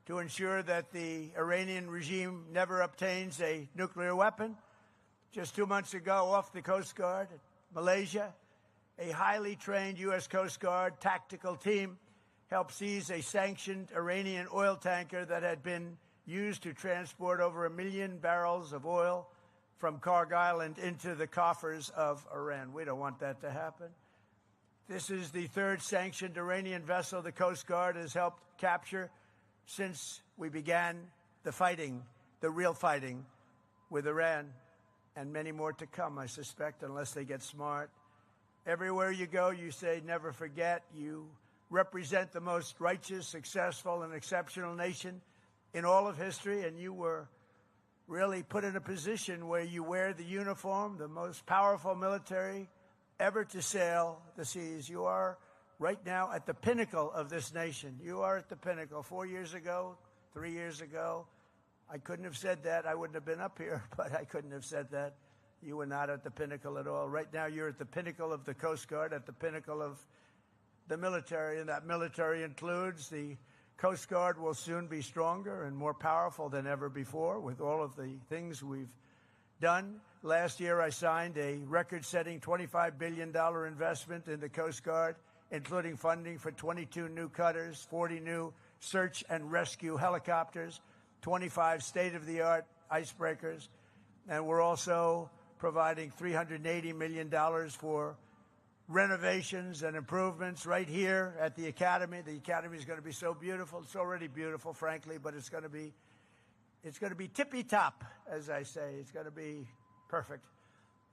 to ensure that the Iranian regime never obtains a nuclear weapon. Just 2 months ago, off the Coast Guard, Malaysia, a highly trained U.S. Coast Guard tactical team helped seize a sanctioned Iranian oil tanker that had been used to transport over 1 million barrels of oil from Kharg Island into the coffers of Iran. We don't want that to happen. This is the third sanctioned Iranian vessel the Coast Guard has helped capture since we began the fighting, the real fighting with Iran, and many more to come, I suspect, unless they get smart. Everywhere you go, you say, never forget. You represent the most righteous, successful, and exceptional nation in all of history, and you were really put in a position where you wear the uniform, the most powerful military ever to sail the seas. You are right now at the pinnacle of this nation. You are at the pinnacle. 4 years ago, 3 years ago, I couldn't have said that. I wouldn't have been up here, but I couldn't have said that. You were not at the pinnacle at all. Right now, you're at the pinnacle of the Coast Guard, at the pinnacle of the military, and that military includes the Coast Guard will soon be stronger and more powerful than ever before with all of the things we've done. Last year, I signed a record-setting $25 billion investment in the Coast Guard, including funding for 22 new cutters, 40 new search and rescue helicopters, 25 state-of-the-art icebreakers, and we're also providing $380 million for renovations and improvements right here at the Academy. The Academy is going to be so beautiful. It's already beautiful, frankly, but it's going to be tippy-top, as I say. It's going to be perfect.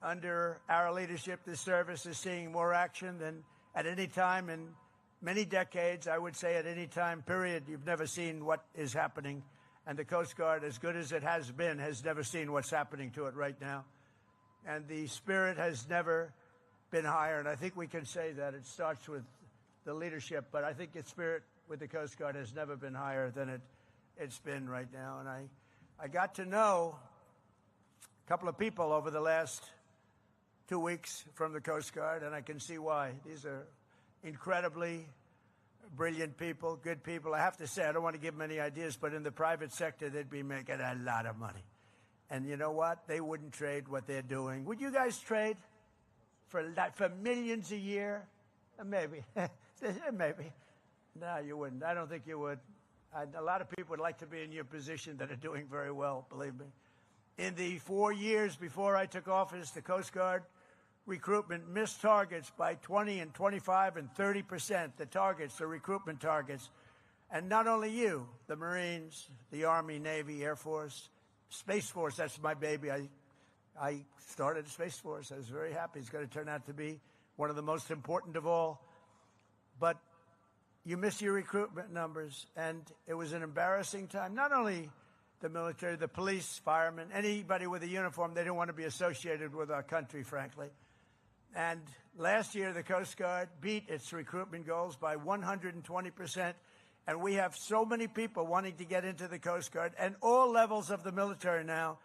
Under our leadership, this service is seeing more action than at any time in many decades. I would say at any time, period, you've never seen what is happening. And the Coast Guard, as good as it has been, has never seen what's happening to it right now. And the spirit has never been higher. And I think we can say that. It starts with the leadership, but I think its spirit with the Coast Guard has never been higher than it's been right now. And I got to know a couple of people over the last 2 weeks from the Coast Guard, and I can see why. These are incredibly brilliant people, good people. I have to say, I don't want to give them any ideas, but in the private sector, they'd be making a lot of money. And you know what? They wouldn't trade what they're doing. Would you guys trade for millions a year? Maybe. Maybe. No, you wouldn't. I don't think you would. A lot of people would like to be in your position that are doing very well, believe me. In the 4 years before I took office, the Coast Guard recruitment missed targets by 20 and 25 and 30%, the targets, the recruitment targets. And not only you, the Marines, the Army, Navy, Air Force, Space Force, that's my baby. I started the Space Force. I was very happy. It's going to turn out to be one of the most important of all. But you miss your recruitment numbers, and it was an embarrassing time. Not only the military, the police, firemen, anybody with a uniform, they didn't want to be associated with our country, frankly. And last year, the Coast Guard beat its recruitment goals by 120%. And we have so many people wanting to get into the Coast Guard and all levels of the military now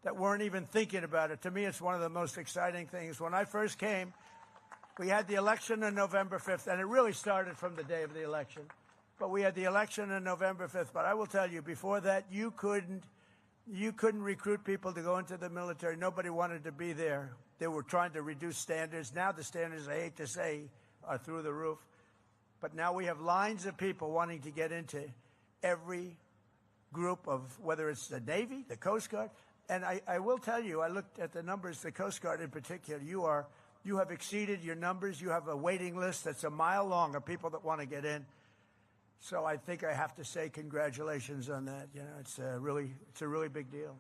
that weren't even thinking about it. To me, it's one of the most exciting things. When I first came, we had the election on November 5th, and it really started from the day of the election. But we had the election on November 5th. But I will tell you, before that, you couldn't recruit people to go into the military. Nobody wanted to be there. They were trying to reduce standards. Now the standards, I hate to say, are through the roof. But now we have lines of people wanting to get into every group of, whether it's the Navy, the Coast Guard. And I will tell you, I looked at the numbers, the Coast Guard in particular. You have exceeded your numbers. You have a waiting list that's a mile long of people that want to get in. So I think I have to say congratulations on that. You know, it's a really big deal.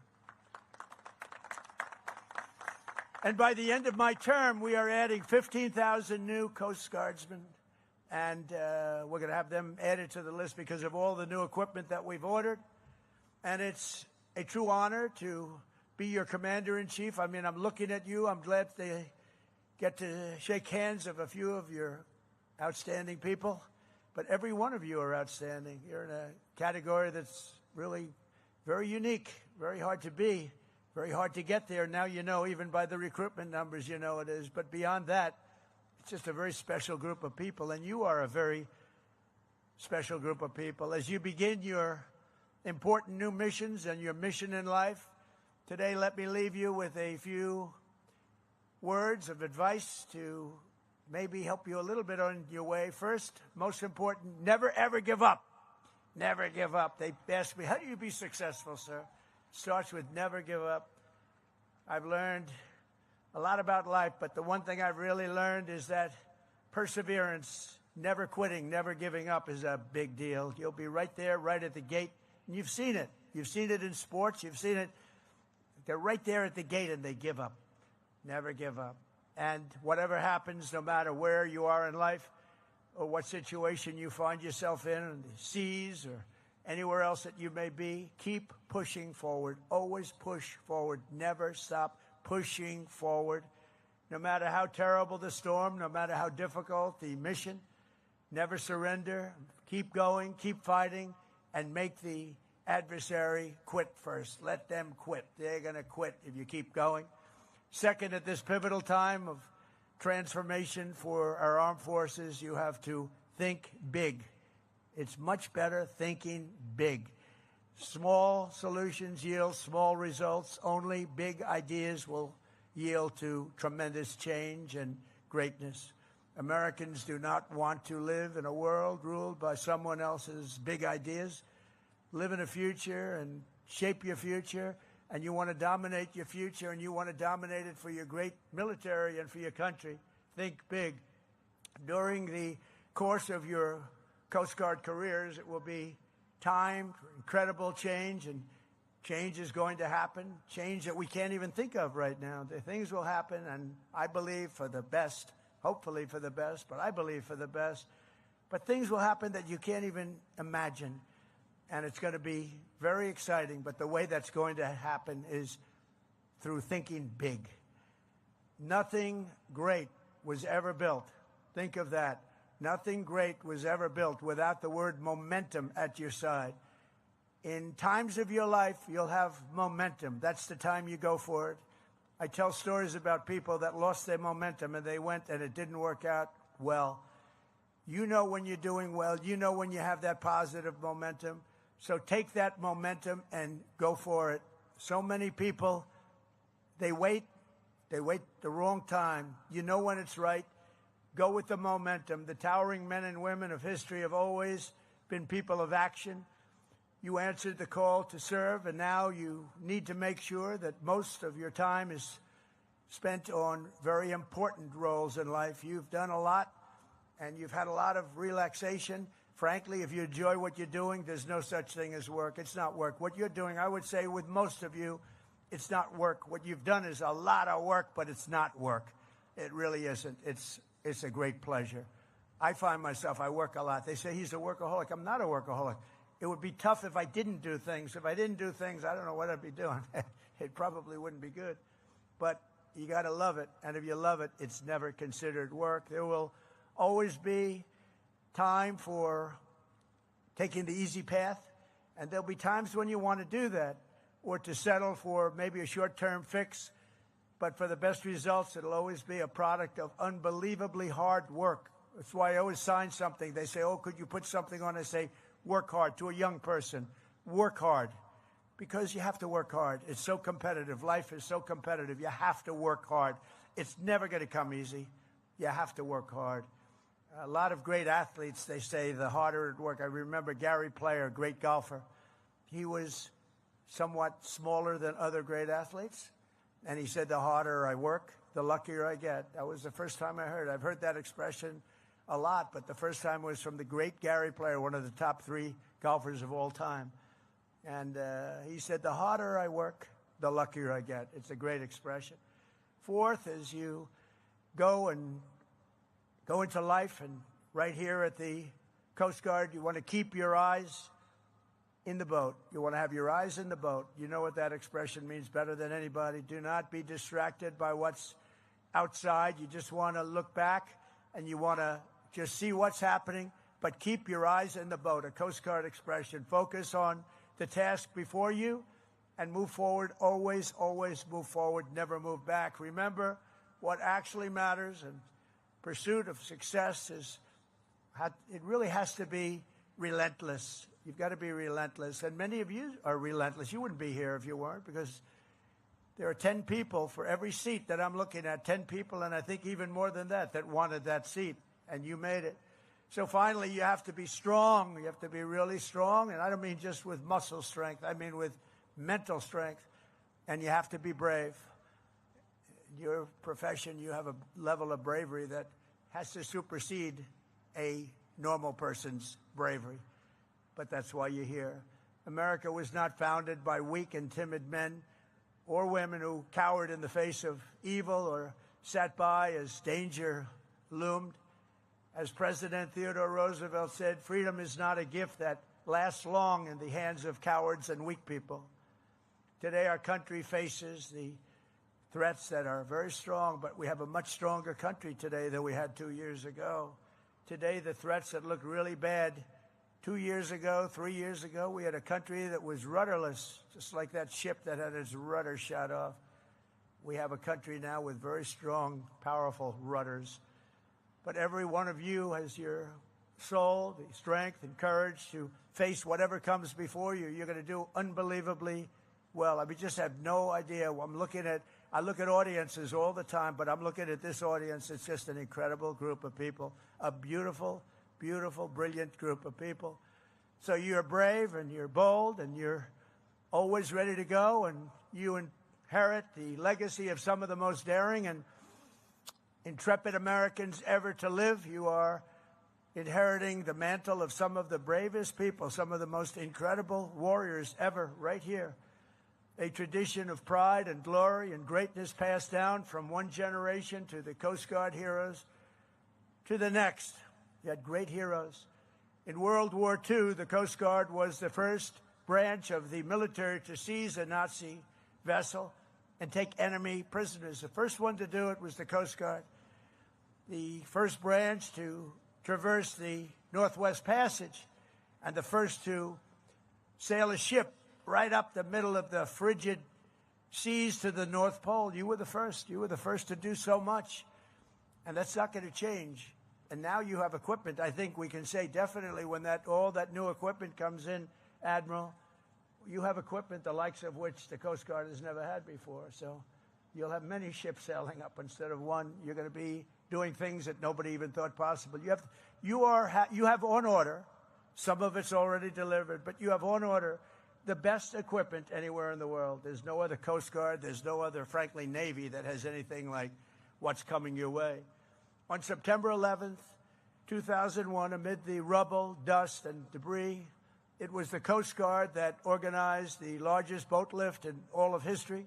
And by the end of my term, we are adding 15,000 new Coast Guardsmen. And we're going to have them added to the list because of all the new equipment that we've ordered. And it's a true honor to be your commander-in-chief. I mean, I'm looking at you. I'm glad to get to shake hands of a few of your outstanding people. But every one of you are outstanding. You're in a category that's really very unique, very hard to be, very hard to get there. Now you know, even by the recruitment numbers, you know it is. But beyond that, it's just a very special group of people, and you are a very special group of people. As you begin your important new missions and your mission in life, today let me leave you with a few words of advice to maybe help you a little bit on your way. First, most important, never ever give up. Never give up. They asked me, how do you be successful, sir? Starts with never give up. I've learned a lot about life, but the one thing I've really learned is that perseverance, never quitting, never giving up is a big deal. You'll be right there, right at the gate, and you've seen it. You've seen it in sports. You've seen it. They're right there at the gate, and they give up. Never give up. And whatever happens, no matter where you are in life or what situation you find yourself in the seas or anywhere else that you may be, keep pushing forward. Always push forward. Never stop pushing forward. No matter how terrible the storm, no matter how difficult the mission, never surrender. Keep going, keep fighting, and make the adversary quit first. Let them quit. They're going to quit if you keep going. Second, at this pivotal time of transformation for our armed forces, you have to think big. It's much better thinking big. Small solutions yield small results. Only big ideas will yield to tremendous change and greatness. Americans do not want to live in a world ruled by someone else's big ideas. Live in a future and shape your future, and you want to dominate your future, and you want to dominate it for your great military and for your country. Think big. During the course of your Coast Guard careers, it will be time for incredible change, and change is going to happen, change that we can't even think of right now. The things will happen, and I believe for the best, hopefully for the best, but I believe for the best. But things will happen that you can't even imagine, and it's going to be very exciting. But the way that's going to happen is through thinking big. Nothing great was ever built. Think of that. Nothing great was ever built without the word momentum at your side. In times of your life, you'll have momentum. That's the time you go for it. I tell stories about people that lost their momentum and they went and it didn't work out well. You know when you're doing well. You know when you have that positive momentum. So take that momentum and go for it. So many people, they wait the wrong time. You know when it's right. Go with the momentum. The towering men and women of history have always been people of action. You answered the call to serve, and now you need to make sure that most of your time is spent on very important roles in life. You've done a lot, and you've had a lot of relaxation. Frankly, if you enjoy what you're doing, there's no such thing as work. It's not work. What you're doing, I would say with most of you, it's not work. What you've done is a lot of work, but it's not work. It really isn't. It's a great pleasure. I find myself, I work a lot. They say he's a workaholic. I'm not a workaholic. It would be tough if I didn't do things. If I didn't do things, I don't know what I'd be doing. It probably wouldn't be good. But you got to love it. And if you love it, it's never considered work. There will always be time for taking the easy path. And there'll be times when you want to do that or to settle for maybe a short-term fix. But for the best results, it'll always be a product of unbelievably hard work. That's why I always sign something. They say, oh, could you put something on? I say, work hard. To a young person, work hard. Because you have to work hard. It's so competitive. Life is so competitive. You have to work hard. It's never going to come easy. You have to work hard. A lot of great athletes, they say, the harder it work. I remember Gary Player, a great golfer. He was somewhat smaller than other great athletes. And he said, the harder I work, the luckier I get. That was the first time I heard it. I've heard that expression a lot, but the first time was from the great Gary Player, one of the top 3 golfers of all time. And he said, the harder I work, the luckier I get. It's a great expression. Fourth, as you go into life, and right here at the Coast Guard, you want to keep your eyes in the boat. You want to have your eyes in the boat. You know what that expression means better than anybody. Do not be distracted by what's outside. You just want to look back and you want to just see what's happening, but keep your eyes in the boat. A Coast Guard expression. Focus on the task before you and move forward. Always, always move forward. Never move back. Remember what actually matters, and pursuit of success it really has to be relentless. You've got to be relentless. And many of you are relentless. You wouldn't be here if you weren't, because There are 10 people for every seat that I'm looking at, 10 people, and I think even more than that, that wanted that seat, and you made it. So finally, you have to be strong. You have to be really strong, and I don't mean just with muscle strength. I mean with mental strength, and you have to be brave. In your profession, you have a level of bravery that has to supersede a normal person's bravery, but that's why you're here. America was not founded by weak and timid men or women who cowered in the face of evil or sat by as danger loomed. As President Theodore Roosevelt said, freedom is not a gift that lasts long in the hands of cowards and weak people. Today, our country faces the threats that are very strong, but we have a much stronger country today than we had 2 years ago. Today, the threats that look really bad 2 years ago, 3 years ago, we had a country that was rudderless, just like that ship that had its rudder shot off. We have a country now with very strong, powerful rudders. But every one of you has your soul, the strength and courage to face whatever comes before you. You're going to do unbelievably well. I mean, just have no idea. I look at audiences all the time, but I'm looking at this audience. It's just an incredible group of people, a beautiful, beautiful, brilliant group of people. So you're brave and you're bold and you're always ready to go, and you inherit the legacy of some of the most daring and intrepid Americans ever to live. You are inheriting the mantle of some of the bravest people, some of the most incredible warriors ever, right here. A tradition of pride and glory and greatness passed down from one generation to the Coast Guard heroes to the next. You had great heroes. In World War II, the Coast Guard was the first branch of the military to seize a Nazi vessel and take enemy prisoners. The first one to do it was the Coast Guard. The first branch to traverse the Northwest Passage, and the first to sail a ship right up the middle of the frigid seas to the North Pole. You were the first. You were the first to do so much. And that's not going to change. And now you have equipment. I think we can say definitely when all that new equipment comes in, Admiral, you have equipment the likes of which the Coast Guard has never had before. So you'll have many ships sailing up instead of one. You're going to be doing things that nobody even thought possible. You have on order. Some of it's already delivered, but you have on order the best equipment anywhere in the world. There's no other Coast Guard. There's no other, frankly, Navy that has anything like what's coming your way. On September 11th, 2001, amid the rubble, dust, and debris, it was the Coast Guard that organized the largest boat lift in all of history,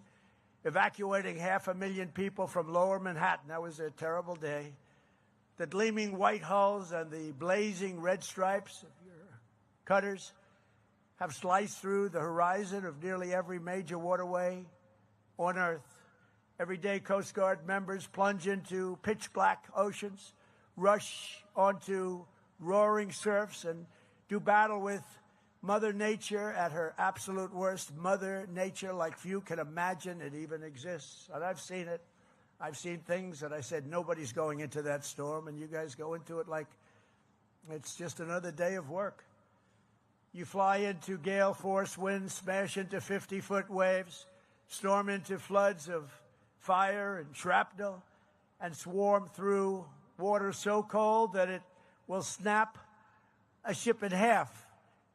evacuating 500,000 people from lower Manhattan. That was a terrible day. The gleaming white hulls and the blazing red stripes of your cutters have sliced through the horizon of nearly every major waterway on Earth. Every day, Coast Guard members plunge into pitch-black oceans, rush onto roaring surfs, and do battle with Mother Nature at her absolute worst. Mother Nature like few can imagine it even exists. And I've seen it. I've seen things that I said, nobody's going into that storm, and you guys go into it like it's just another day of work. You fly into gale force winds, smash into 50-foot waves, storm into floods of fire and shrapnel, and swarm through water so cold that it will snap a ship in half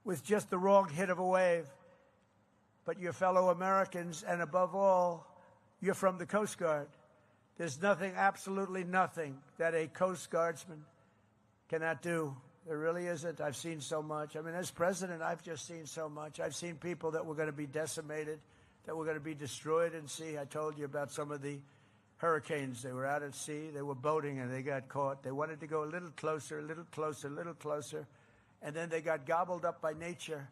with just the wrong hit of a wave. But your fellow Americans, and above all, you're from the Coast Guard. There's nothing, absolutely nothing, that a Coast Guardsman cannot do. There really isn't. I've seen so much. I mean, as president, I've just seen so much. I've seen people that were going to be decimated, that were going to be destroyed at sea. I told you about some of the hurricanes. They were out at sea. They were boating, and they got caught. They wanted to go a little closer, a little closer, a little closer, and then they got gobbled up by nature.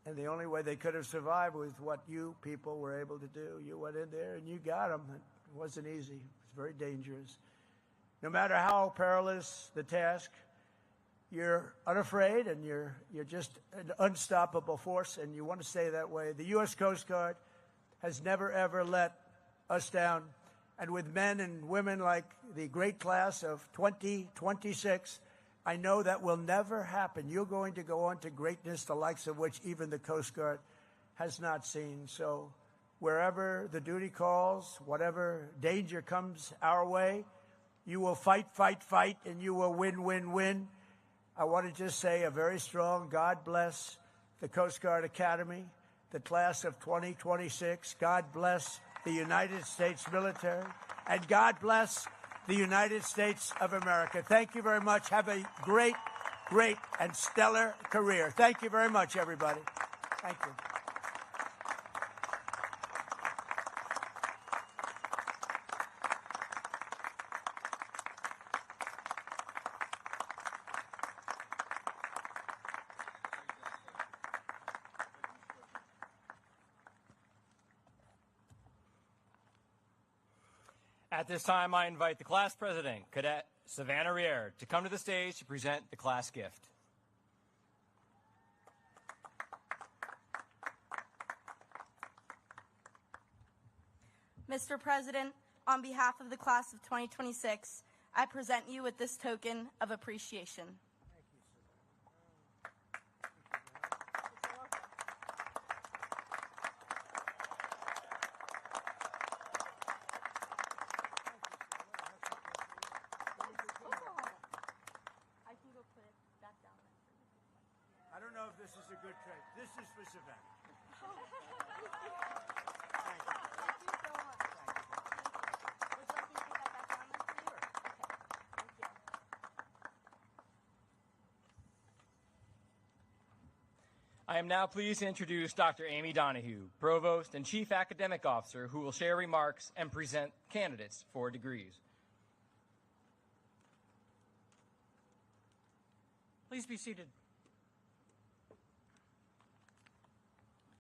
And the only way they could have survived was what you people were able to do. You went in there, and you got them. It wasn't easy. It was very dangerous. No matter how perilous the task, you're unafraid, and you're just an unstoppable force, and you want to stay that way. The U.S. Coast Guard has never, ever let us down. And with men and women like the great class of 2026, I know that will never happen. You're going to go on to greatness, the likes of which even the Coast Guard has not seen. So wherever the duty calls, whatever danger comes our way, you will fight, fight, fight, and you will win, win, win. I want to just say a very strong God bless the Coast Guard Academy, the class of 2026. God bless the United States military, and God bless the United States of America. Thank you very much. Have a great, great, and stellar career. Thank you very much, everybody. Thank you. At this time, I invite the class president, Cadet Savannah Rier, to come to the stage to present the class gift. Mr. President, on behalf of the class of 2026, I present you with this token of appreciation. I don't know if this is a good trade. This is for Savannah. I am now pleased to introduce Dr. Amy Donahue, Provost and Chief Academic Officer, who will share remarks and present candidates for degrees. Please be seated.